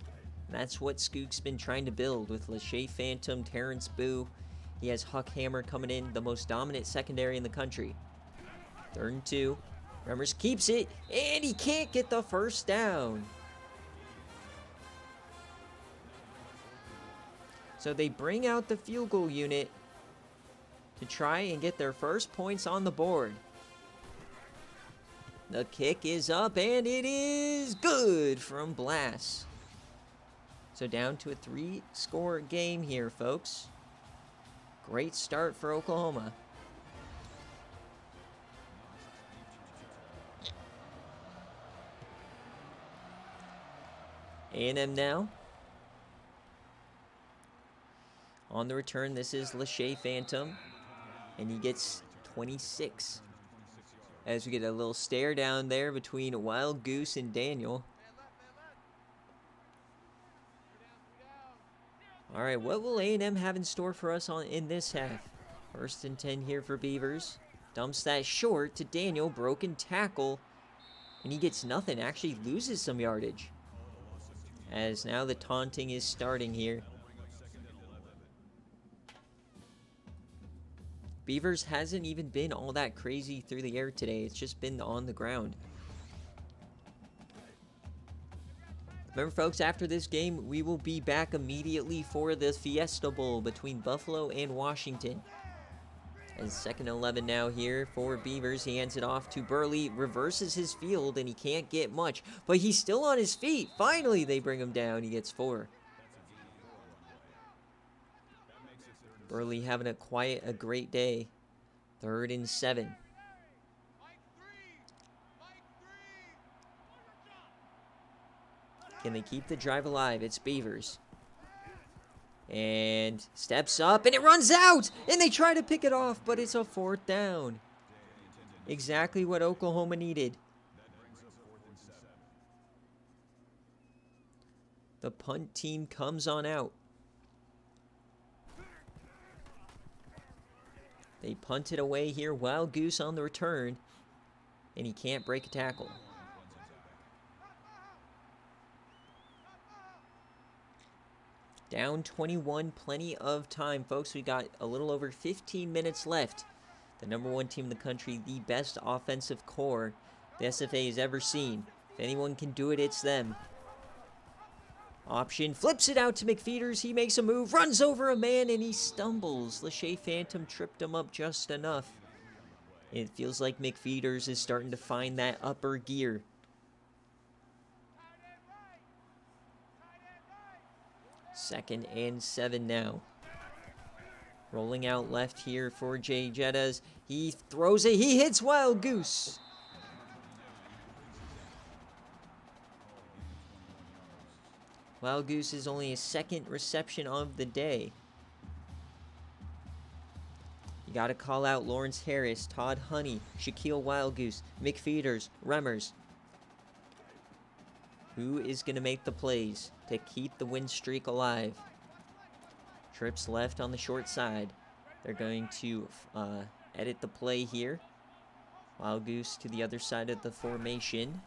That's what Skook's been trying to build with Lachey Phantom, Terrence Boo. He has Huck Hammer coming in, the most dominant secondary in the country. 3rd and 2. Remmers keeps it, and he can't get the first down. So they bring out the field goal unit. to try and get their first points on the board. The kick is up, and it is good from Blass. So down to a 3-score game here, folks. Great start for Oklahoma. A&M now. On the return, this is Lachey Phantom, and he gets 26. As we get a little stare down there between Wild Goose and Daniel. All right, what will A&M have in store for us in this half? 1st and 10 here for Beavers. Dumps that short to Daniel, broken tackle, and he gets nothing, actually loses some yardage. As now the taunting is starting here. Beavers hasn't even been all that crazy through the air today. It's just been on the ground. Remember, folks, after this game, we will be back immediately for the Fiesta Bowl between Buffalo and Washington. And 2nd and 11 now here for Beavers. He hands it off to Burley, reverses his field, and he can't get much. But he's still on his feet. Finally, they bring him down. He gets 4. Burley having a great day. 3rd and 7. Can they keep the drive alive? It's Beavers. And steps up, and it runs out! And they try to pick it off, but it's a 4th down. Exactly what Oklahoma needed. The punt team comes on out. They punt it away here. Wild Goose on the return, and he can't break a tackle. Down 21, plenty of time, folks. We got a little over 15 minutes left. The #1 team in the country, the best offensive core the SFA has ever seen. If anyone can do it, it's them. Option, flips it out to McFeeters. He makes a move, runs over a man, and he stumbles. Lachey Phantom tripped him up just enough. It feels like McFeeters is starting to find that upper gear. 2nd and 7 now. Rolling out left here for Jay Jettas. He throws it. He hits Wild Goose. Wild Goose is only his 2nd reception of the day. You got to call out Lawrence Harris, Todd Honey, Shaquille Wild Goose, McFeeters, Remmers. Who is going to make the plays to keep the win streak alive? Trips left on the short side. They're going to edit the play here. Wild Goose to the other side of the formation.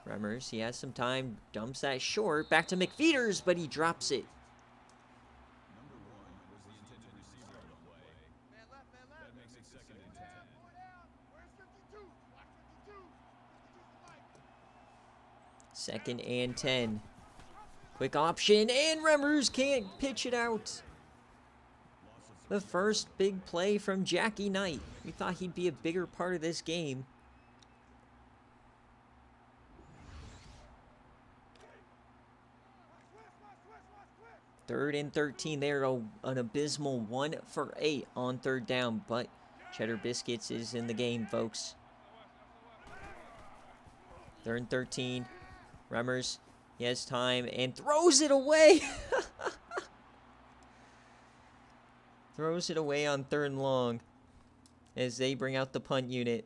Remmers, he has some time, dumps that short, back to McFeeters, but he drops it. Second and 10. Quick option, and Remmers can't pitch it out. The first big play from Jackie Knight. We thought he'd be a bigger part of this game. Third and 13. They're an abysmal 1 for 8 on 3rd down, but Cheddar Biscuits is in the game, folks. 3rd and 13. Remmers, he has time and throws it away. Throws it away on 3rd and long as they bring out the punt unit.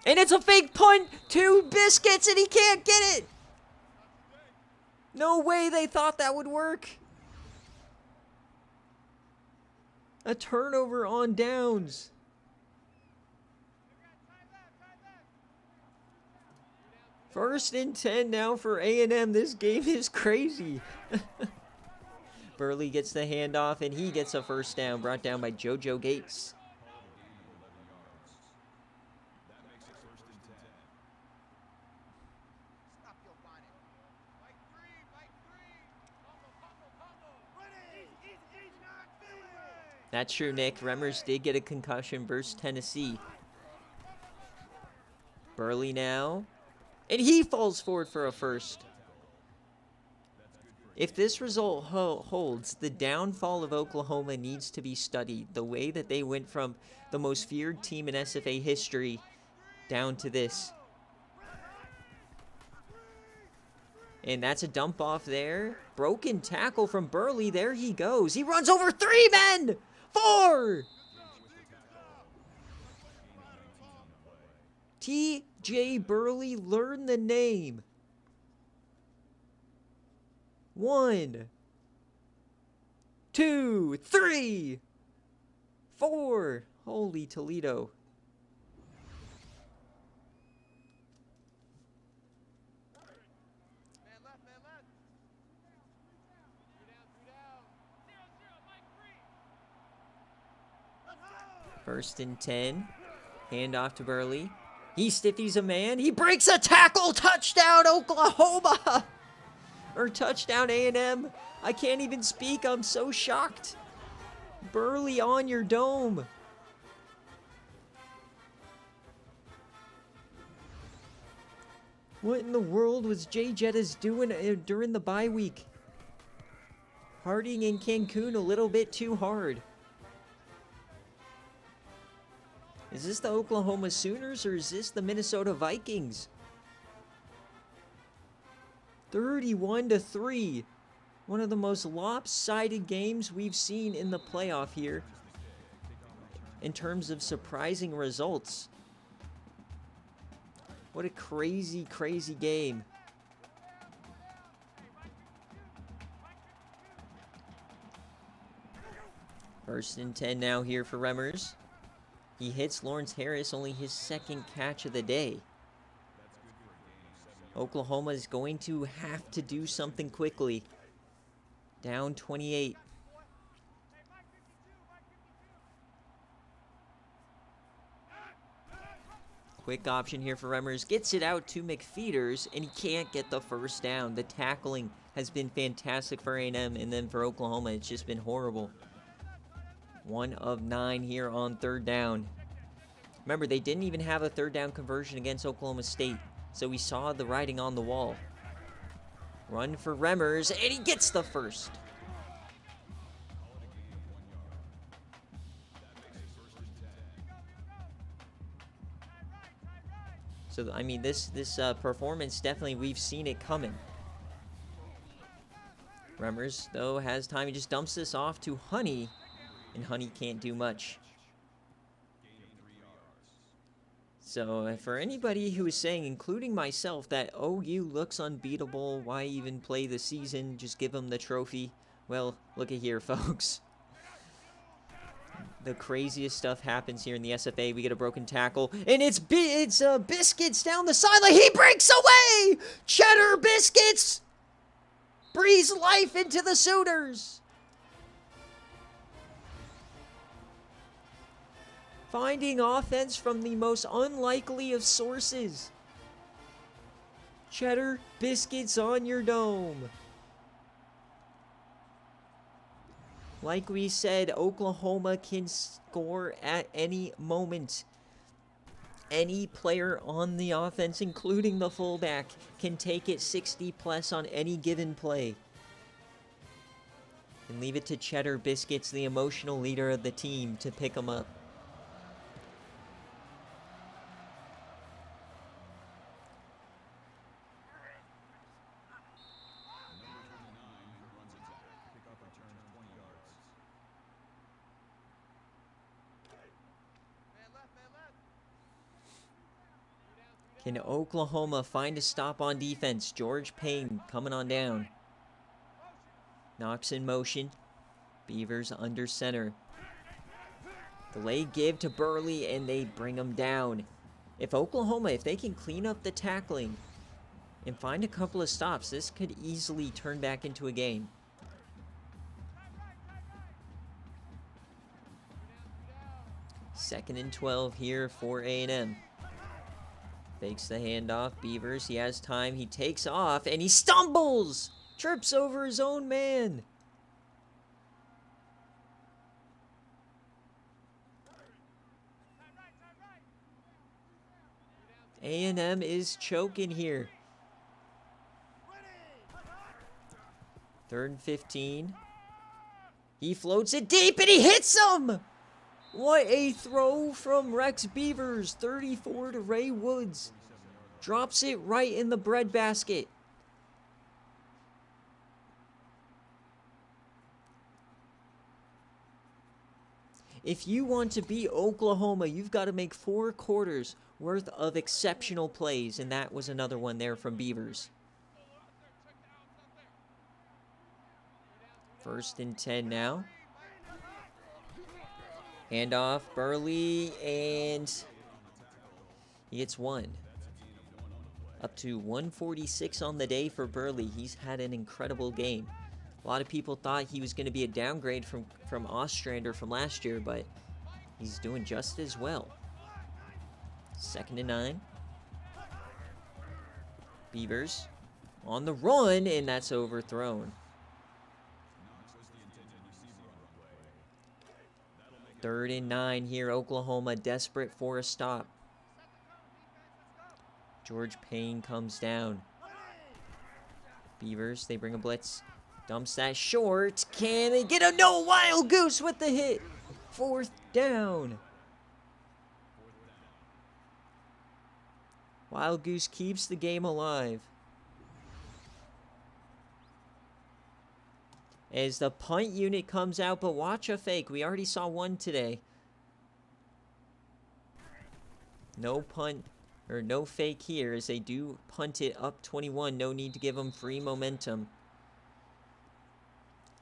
And it's a fake punt to Biscuits, and he can't get it. No way they thought that would work. A turnover on downs. First and 10 now for A&M. This game is crazy. Burley gets the handoff, and he gets a first down, brought down by JoJo Gates. That's true, Nick. Remmers did get a concussion versus Tennessee. Burley now. And he falls forward for a first. If this result holds, the downfall of Oklahoma needs to be studied. The way that they went from the most feared team in SFA history down to this. And that's a dump off there. Broken tackle from Burley. There he goes. He runs over 3 men. 4. T.J. Burley, learn the name. 1, 2, 3, 4. Holy Toledo. First and 10. Hand off to Burley. He stiffies a man. He breaks a tackle. Touchdown, Oklahoma. Or touchdown, A&M. I can't even speak. I'm so shocked. Burley on your dome. What in the world was Jay Jettas doing during the bye week? Partying in Cancun a little bit too hard. Is this the Oklahoma Sooners or is this the Minnesota Vikings? 31-3. One of the most lopsided games we've seen in the playoff here in terms of surprising results. What a crazy, crazy game. First and 10 now here for Remmers. He hits Lawrence Harris, only his 2nd catch of the day. Oklahoma is going to have to do something quickly. Down 28. Quick option here for Remmers. Gets it out to McFeeters, and he can't get the first down. The tackling has been fantastic for A&M, and then for Oklahoma, it's just been horrible. 1 of 9 here on 3rd down. Remember, they didn't even have a 3rd down conversion against Oklahoma State, so we saw the writing on the wall. Run for Remmers, and he gets the first. So, I mean, this performance, definitely, we've seen it coming. Remmers, though, has time. He just dumps this off to Honey, and Honey can't do much. So, for anybody who is saying, including myself, that OU looks unbeatable, why even play the season, just give them the trophy, well, look at here, folks. The craziest stuff happens here in the SFA. We get a broken tackle, and it's Biscuits down the sideline. He breaks away! Cheddar Biscuits breathes life into the Sooners. Finding offense from the most unlikely of sources. Cheddar Biscuits on your dome. Like we said, Oklahoma can score at any moment. Any player on the offense, including the fullback, can take it 60 plus on any given play. And leave it to Cheddar Biscuits, the emotional leader of the team, to pick them up. Can Oklahoma find a stop on defense? George Payne coming on down. Knox in motion. Beavers under center. Delay give to Burley, and they bring him down. If Oklahoma, if they can clean up the tackling and find a couple of stops, this could easily turn back into a game. Second and 12 here for A&M. Fakes the handoff. Beavers, he has time. He takes off, and he stumbles! Trips over his own man. A&M is choking here. 3rd and 15. He floats it deep and he hits him! What a throw from Rex Beavers. 34 to Ray Woods. Drops it right in the breadbasket. If you want to beat Oklahoma, you've got to make 4 quarters worth of exceptional plays, and that was another one there from Beavers. 1st and 10 now. Handoff, Burley, and he gets 1. Up to 146 on the day for Burley. He's had an incredible game. A lot of people thought he was going to be a downgrade from Ostrander from last year, but he's doing just as well. 2nd and 9. Beavers on the run, and that's overthrown. 3rd and 9 here. Oklahoma desperate for a stop. George Payne comes down. Beavers, they bring a blitz. Dumps that short. Can they get a no? Wild Goose with the hit. 4th down. Wild Goose keeps the game alive. As the punt unit comes out, but watch a fake. We already saw one today. No punt, or no fake here, as they do punt it up 21. No need to give them free momentum.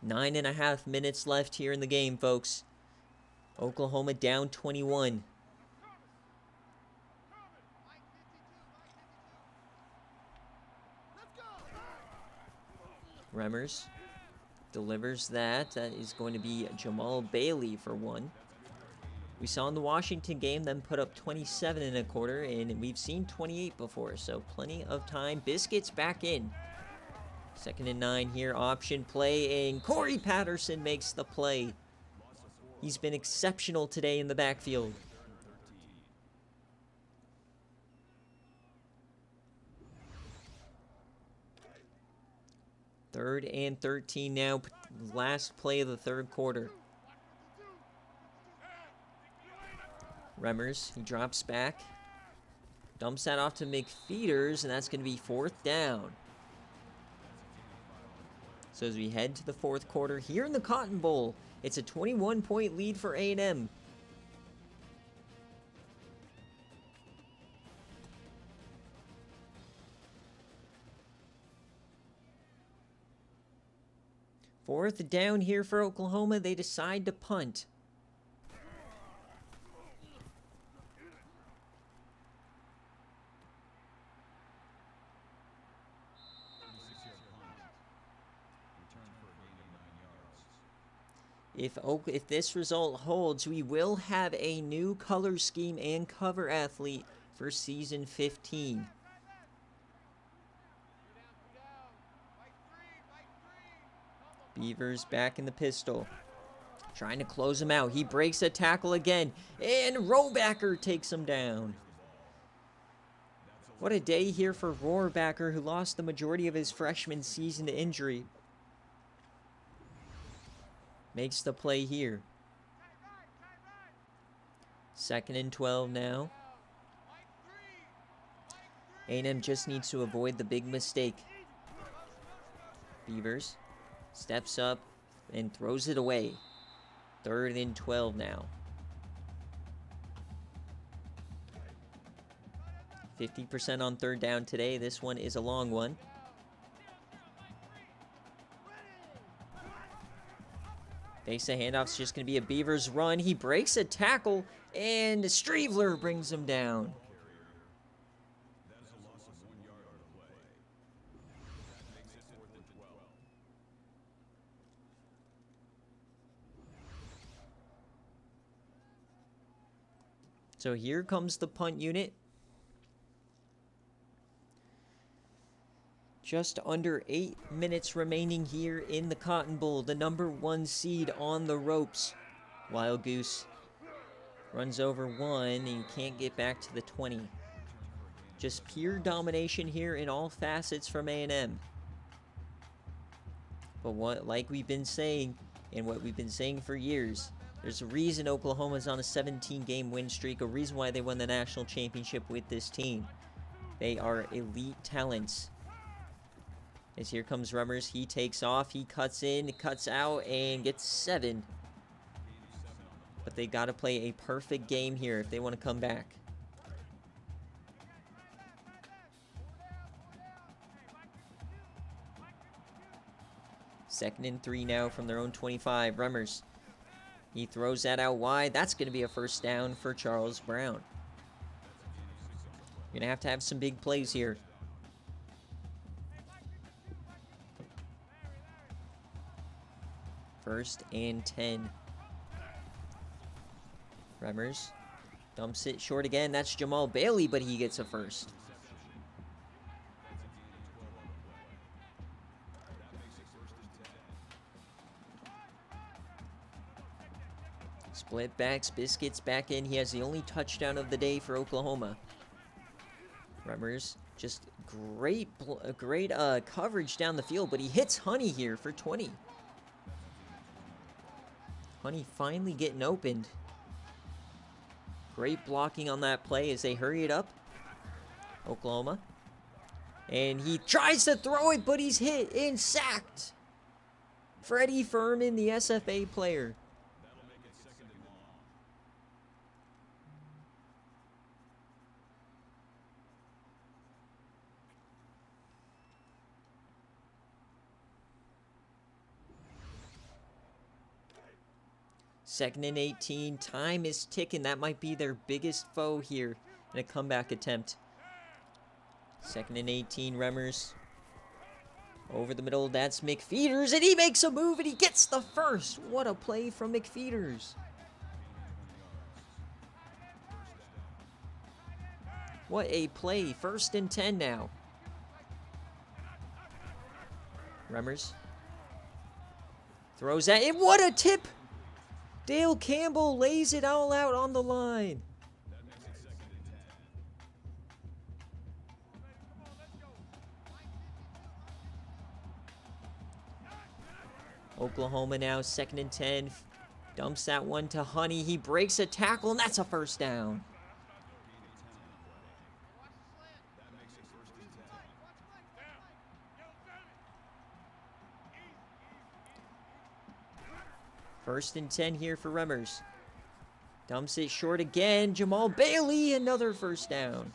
9.5 minutes left here in the game, folks. Oklahoma down 21. Remmers delivers that. That is going to be Jamal Bailey for 1. We saw in the Washington game them put up 27 in a quarter, and we've seen 28 before, so plenty of time. Biscuits back in. 2nd and 9 here, option play, and Corey Patterson makes the play. He's been exceptional today in the backfield. Third and 13 now, last play of the 3rd quarter. Remmers, he drops back, dumps that off to McFeeters, and that's going to be 4th down. So as we head to the 4th quarter here in the Cotton Bowl, it's a 21-point lead for A&M. Fourth down here for Oklahoma. They decide to punt. If this result holds, we will have a new color scheme and cover athlete for season 15. Beavers back in the pistol, trying to close him out. He breaks a tackle again, and Rohrbacher takes him down. What a day here for Rohrbacher, who lost the majority of his freshman season to injury. Makes the play here. 2nd and 12 now. A&M just needs to avoid the big mistake. Beavers steps up and throws it away. 3rd and 12 now. 50% on 3rd down today. This one is a long one. Fakes a handoff's just going to be a Beavers run. He breaks a tackle, and Streveler brings him down. So here comes the punt unit. Just under 8 minutes remaining here in the Cotton Bowl. The number 1 seed on the ropes. Wild Goose runs over one and can't get back to the 20. Just pure domination here in all facets from A&M. But like we've been saying, and what we've been saying for years, there's a reason Oklahoma's on a 17-game win streak, a reason why they won the national championship with this team. They are elite talents. As here comes Rummers, he takes off, he cuts in, cuts out, and gets 7. But they got to play a perfect game here if they want to come back. Second and 3 now from their own 25. Rummers, he throws that out wide. That's going to be a first down for Charles Brown. You're going to have some big plays here. First and 10. Rummers dumps it short again. That's Jamal Bailey, but he gets a first. Split backs, Biscuits back in. He has the only touchdown of the day for Oklahoma. Rummers, just great coverage down the field, but he hits Honey here for 20. Honey finally getting opened. Great blocking on that play as they hurry it up. Oklahoma. And he tries to throw it, but he's hit and sacked. Freddie Furman, the SFA player. Second and 18. Time is ticking. That might be their biggest foe here in a comeback attempt. Second and 18. Rummers. Over the middle. That's McFeeters. And he makes a move and he gets the first. What a play from McFeeters. What a play. First and 10 now. Rummers. Throws that in. What a tip. Dale Campbell lays it all out on the line. Oklahoma now, second and 10. Dumps that one to Honey. He breaks a tackle, and that's a first down. First and 10 here for Rummers. Dumps it short again. Jamal Bailey, another first down.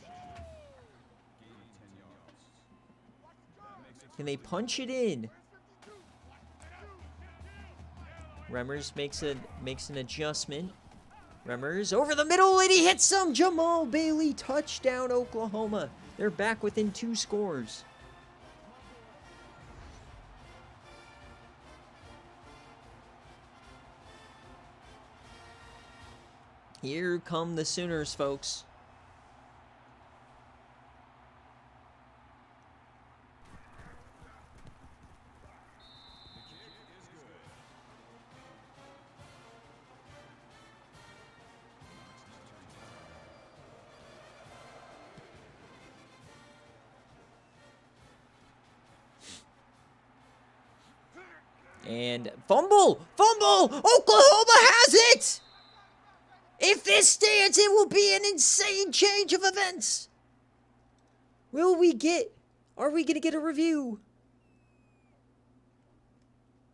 Can they punch it in? Rummers makes an adjustment. Rummers over the middle, and he hits him. Jamal Bailey, touchdown Oklahoma. They're back within 2 scores. Here come the Sooners, folks. And fumble! Oklahoma has it! If this stands, it will be an insane change of events. Are we going to get a review?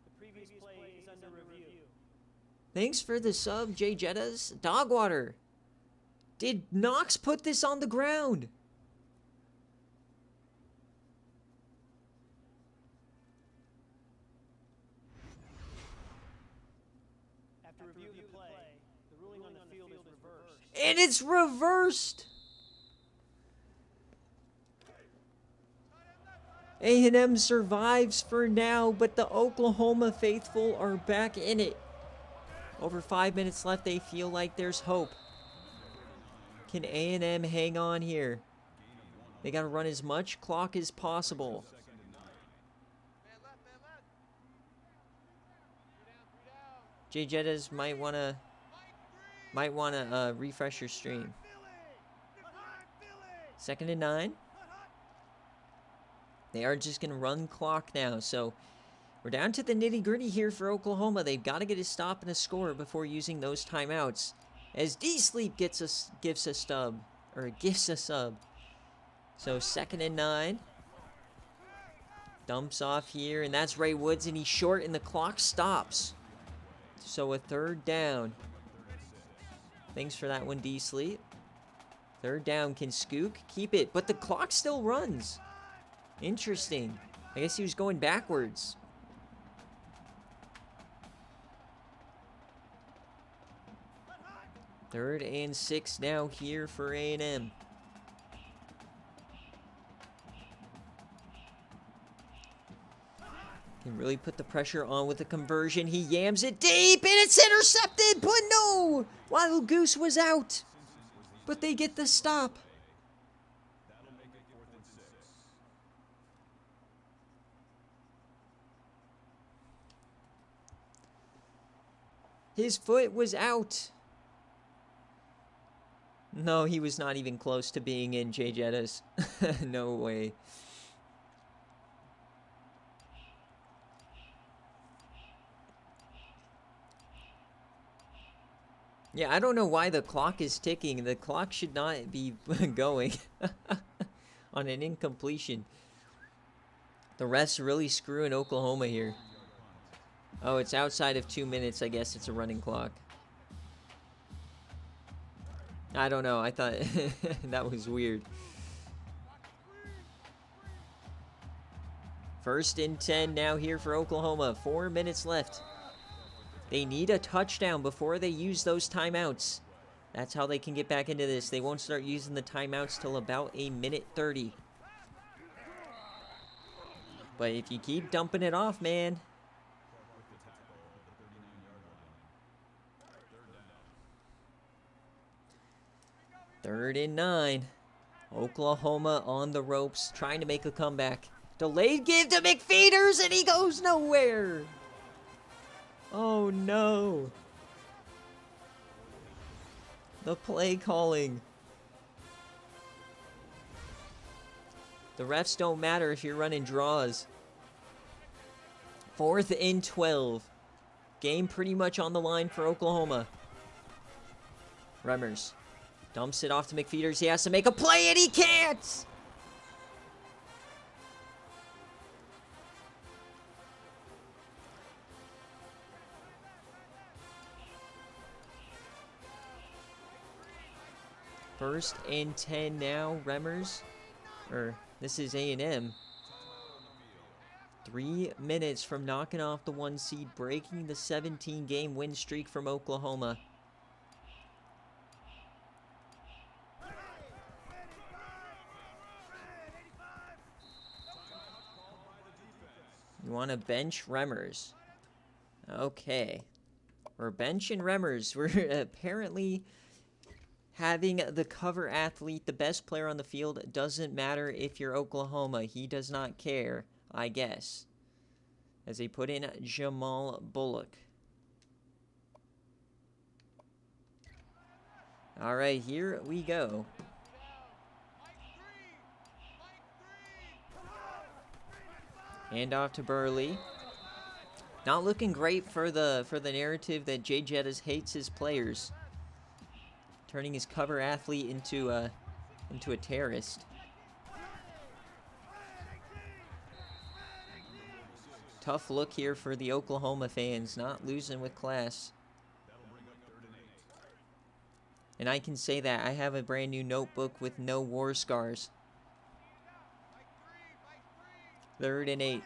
The previous play is under review. Thanks for the sub, Jay Jettas. Dogwater. Did Knox put this on the ground? After review of the play, the ruling on the field is reversed. And it's reversed. A&M survives for now, but the Oklahoma faithful are back in it. Over 5 minutes left, they feel like there's hope. Can A&M hang on here? They got to run as much clock as possible. Jay Jettas might wanna refresh your stream. 2nd and 9. They are just going to run clock now. So we're down to the nitty-gritty here for Oklahoma. They've got to get a stop and a score before using those timeouts. As D-Sleep gives a sub. So 2nd and 9. Dumps off here, and that's Ray Woods, and he's short, and the clock stops. So a 3rd down. Thanks for that one, D-Sleep. 3rd down. Can Skook keep it? But the clock still runs. Interesting. I guess he was going backwards. Third and 6 now here for A&M. Can really put the pressure on with the conversion. He yams it deep, and it's intercepted, but no! Wild Goose was out. But they get the stop. His foot was out. No, he was not even close to being in, Jay Jettas. No way. Yeah, I don't know why the clock is ticking. The clock should not be going on an incompletion. The refs really screwing Oklahoma here. Oh, it's outside of 2 minutes. I guess it's a running clock. I don't know. I thought that was weird. 1st and 10 now here for Oklahoma. 4 minutes left. They need a touchdown before they use those timeouts. That's how they can get back into this. They won't start using the timeouts till about 1:30. But if you keep dumping it off, man. Third and 9. Oklahoma on the ropes, trying to make a comeback. Delayed give to McFeeters, and he goes nowhere. Oh, no. The play calling. The refs don't matter if you're running draws. 4th and 12. Game pretty much on the line for Oklahoma. Remmers dumps it off to McFeeters. He has to make a play, and he can't! First and 10 now, Remmers. This is A&M. 3 minutes from knocking off the 1 seed, breaking the 17-game win streak from Oklahoma. You want to bench Remmers. Okay. We're benching Remmers. We're apparently having the cover athlete, the best player on the field. Doesn't matter if you're Oklahoma. He does not care, I guess. As they put in Jamal Bullock. All right, here we go. Hand off to Burley. Not looking great for the narrative that Jay Jettas hates his players. Turning his cover athlete into a terrorist. Tough look here for the Oklahoma fans, not losing with class. And I can say that I have a brand new notebook with no war scars. 3rd and 8.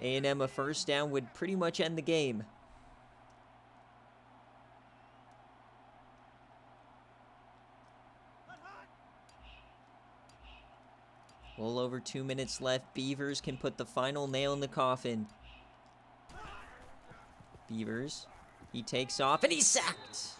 A&M a first down would pretty much end the game. A little over 2 minutes left. Beavers can put the final nail in the coffin. Beavers. He takes off and he's sacked.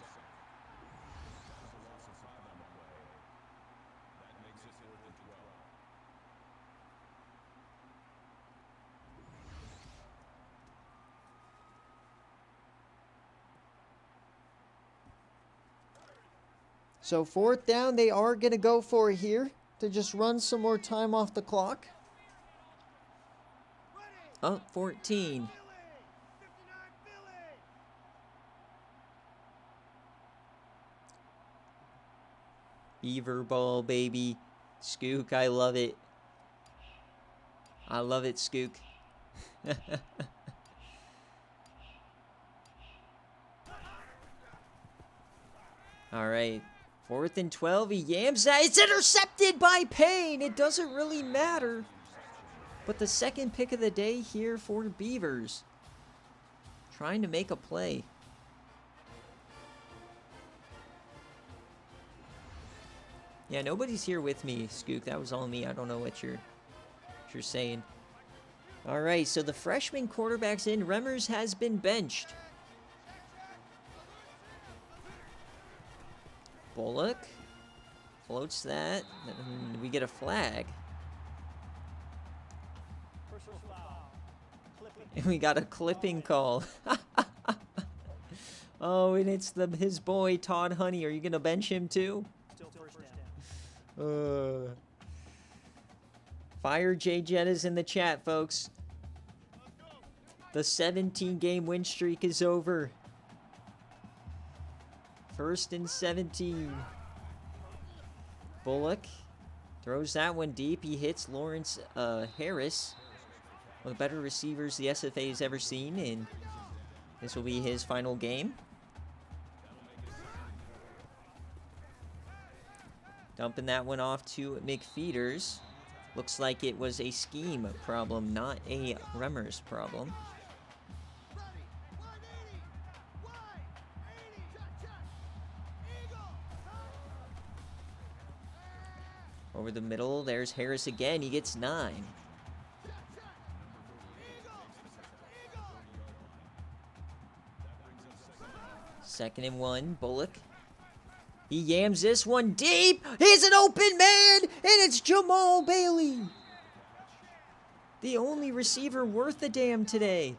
So 4th down, they are going to go for it here to just run some more time off the clock. Up 14. Beaver ball, baby. Skook, I love it. I love it, Skook. All right. 4th and 12. He yams that. It's intercepted by Payne. It doesn't really matter. But the second pick of the day here for Beavers. Trying to make a play. Yeah, nobody's here with me, Skook. That was all me. I don't know what you're saying. All right, so the freshman quarterback's in. Remmers has been benched. Bullock floats that. And we get a flag. And we got a clipping call. Oh, and it's his boy, Todd Honey. Are you going to bench him too? Fire J Jettas in the chat, folks. The 17-game win streak is over. 1st and 17. Bullock throws that one deep. He hits Lawrence Harris, one of the better receivers the SFA has ever seen, and this will be his final game. Dumping that one off to McFeeters. Looks like it was a scheme problem, not a Remmers problem. Over the middle, there's Harris again. He gets 9. Second and 1, Bullock. He yams this one deep. He's an open man, and it's Jamal Bailey. The only receiver worth a damn today.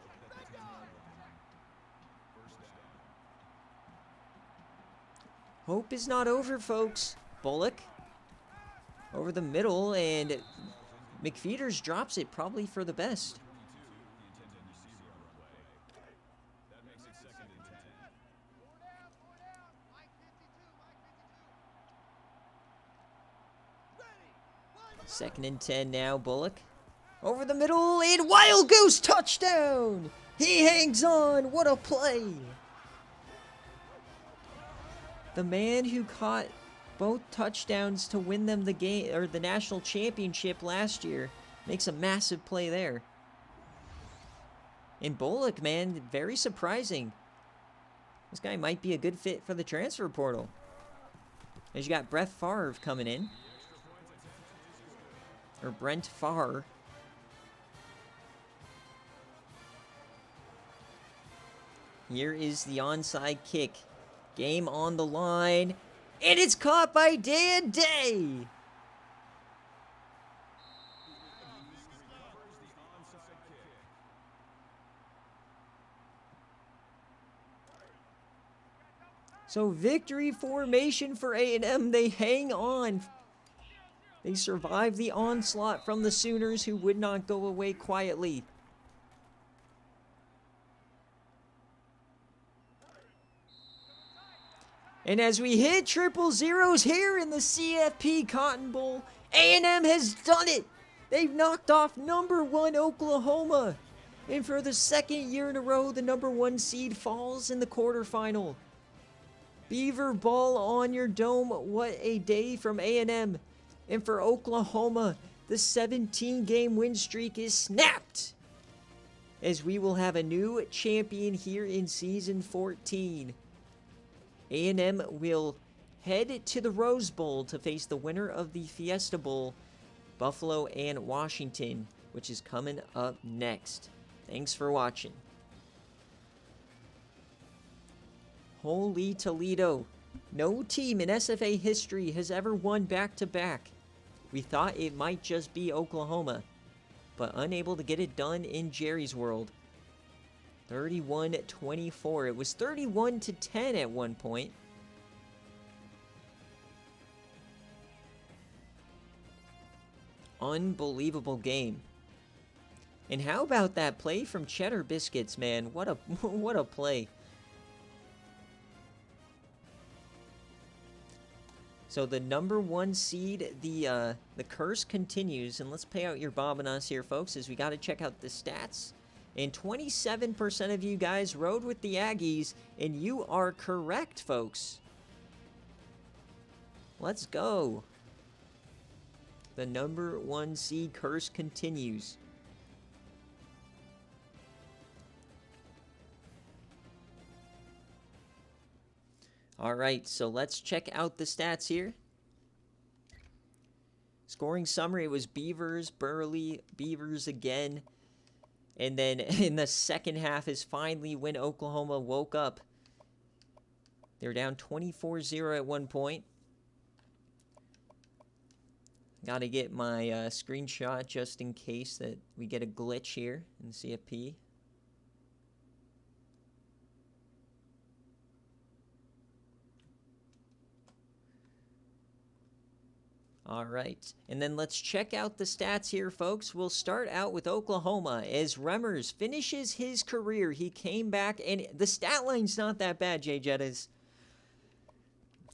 Hope is not over, folks. Bullock over the middle, and McFeeters drops it probably for the best. Second and 10 now, Bullock. Over the middle, and Wild Goose touchdown! He hangs on, what a play! The man who caught both touchdowns to win them the game, or the national championship last year, makes a massive play there. And Bullock, man, very surprising. This guy might be a good fit for the transfer portal. As you got Brett Favre coming in. Or Brent Favre. Here is the onside kick. Game on the line. And it's caught by Dan Day. So victory formation for A&M. They hang on. They survive the onslaught from the Sooners, who would not go away quietly. And as we hit triple zeros here in the CFP Cotton Bowl, A&M has done it. They've knocked off #1 Oklahoma. And for the second year in a row, the #1 seed falls in the quarterfinal. Beaver ball on your dome. What a day from A&M. And for Oklahoma, the 17-game win streak is snapped, as we will have a new champion here in Season 14. A&M will head to the Rose Bowl to face the winner of the Fiesta Bowl, Buffalo and Washington, which is coming up next. Thanks for watching. Holy Toledo. No team in SFA history has ever won back-to-back. We thought it might just be Oklahoma, but unable to get it done in Jerry's World. 31-24. It was 31-10 at one point. Unbelievable game. And how about that play from Cheddar Biscuits, man? What a what a play. So the number 1 seed, the curse continues, and let's pay out your bob on us here, folks, as we got to check out the stats. And 27% of you guys rode with the Aggies, and you are correct, folks. Let's go. The number 1 seed curse continues. All right, so let's check out the stats here. Scoring summary, it was Beavers, Burley, Beavers again. And then in the second half is finally when Oklahoma woke up. They were down 24-0 at one point. Got to get my screenshot just in case that we get a glitch here in the CFP. All right, and then let's check out the stats here, folks. We'll start out with Oklahoma as Remmers finishes his career. He came back, and the stat line's not that bad, Jay Jettas.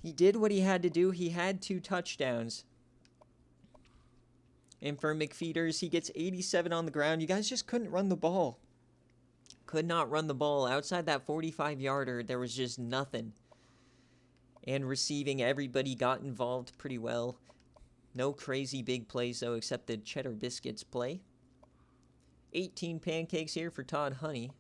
He did what he had to do. He had 2 touchdowns. And for McFeeders, he gets 87 on the ground. You guys just couldn't run the ball. Could not run the ball. Outside that 45-yarder, there was just nothing. And receiving, everybody got involved pretty well. No crazy big plays, though, except the Cheddar Biscuits play. 18 pancakes here for Todd Honey.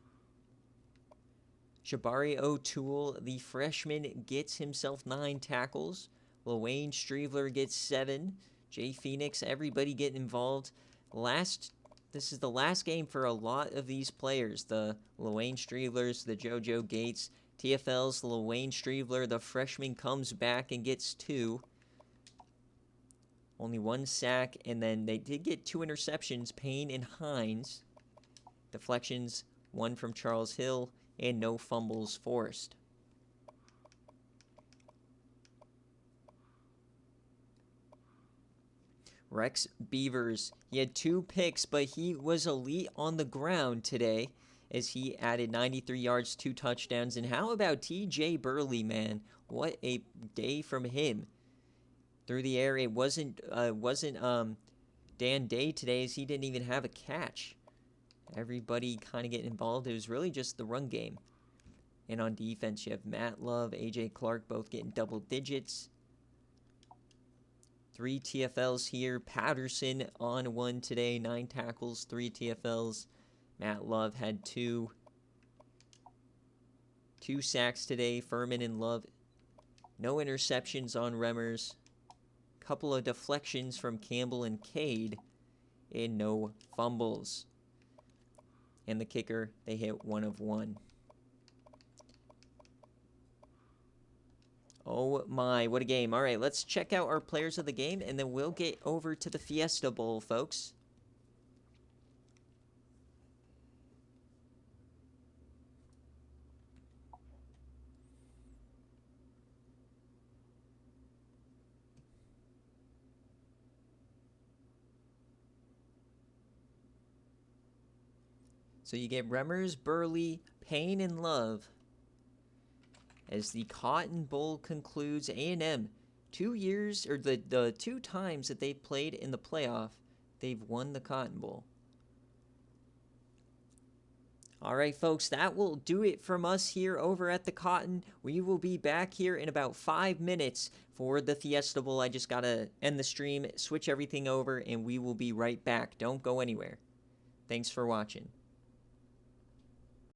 Jabari O'Toole, the freshman, gets himself 9 tackles. LaWayne Streveler gets 7. Jay Phoenix, everybody getting involved. This is the last game for a lot of these players. The LaWayne Strevelers, the JoJo Gates. TFL's LaWayne Streveler, the freshman, comes back and gets 2. Only 1 sack, and then they did get 2 interceptions, Payne and Hines. Deflections, 1 from Charles Hill, and no fumbles forced. Rex Beavers, he had 2 picks, but he was elite on the ground today as he added 93 yards, 2 touchdowns. And how about TJ Burley, man? What a day from him. Through the air, it wasn't Dan Day today, as he didn't even have a catch. Everybody kind of getting involved. It was really just the run game. And on defense, you have Matt Love, AJ Clark, both getting double digits. 3 TFLs here. Patterson on 1 today, 9 tackles, 3 TFLs. Matt Love had 2. 2 sacks today. Furman and Love. No interceptions on Remmers. Couple of deflections from Campbell and Cade, and no fumbles. And the kicker, they hit 1 of 1. Oh my, what a game. All right, let's check out our players of the game, and then we'll get over to the Fiesta Bowl, folks. So you get Remmers, Burley, Payne, and Love. As the Cotton Bowl concludes, A&M, 2 years, or the 2 times that they've played in the playoff, they've won the Cotton Bowl. All right, folks, that will do it from us here over at the Cotton. We will be back here in about 5 minutes for the Fiesta Bowl. I just got to end the stream, switch everything over, and we will be right back. Don't go anywhere. Thanks for watching.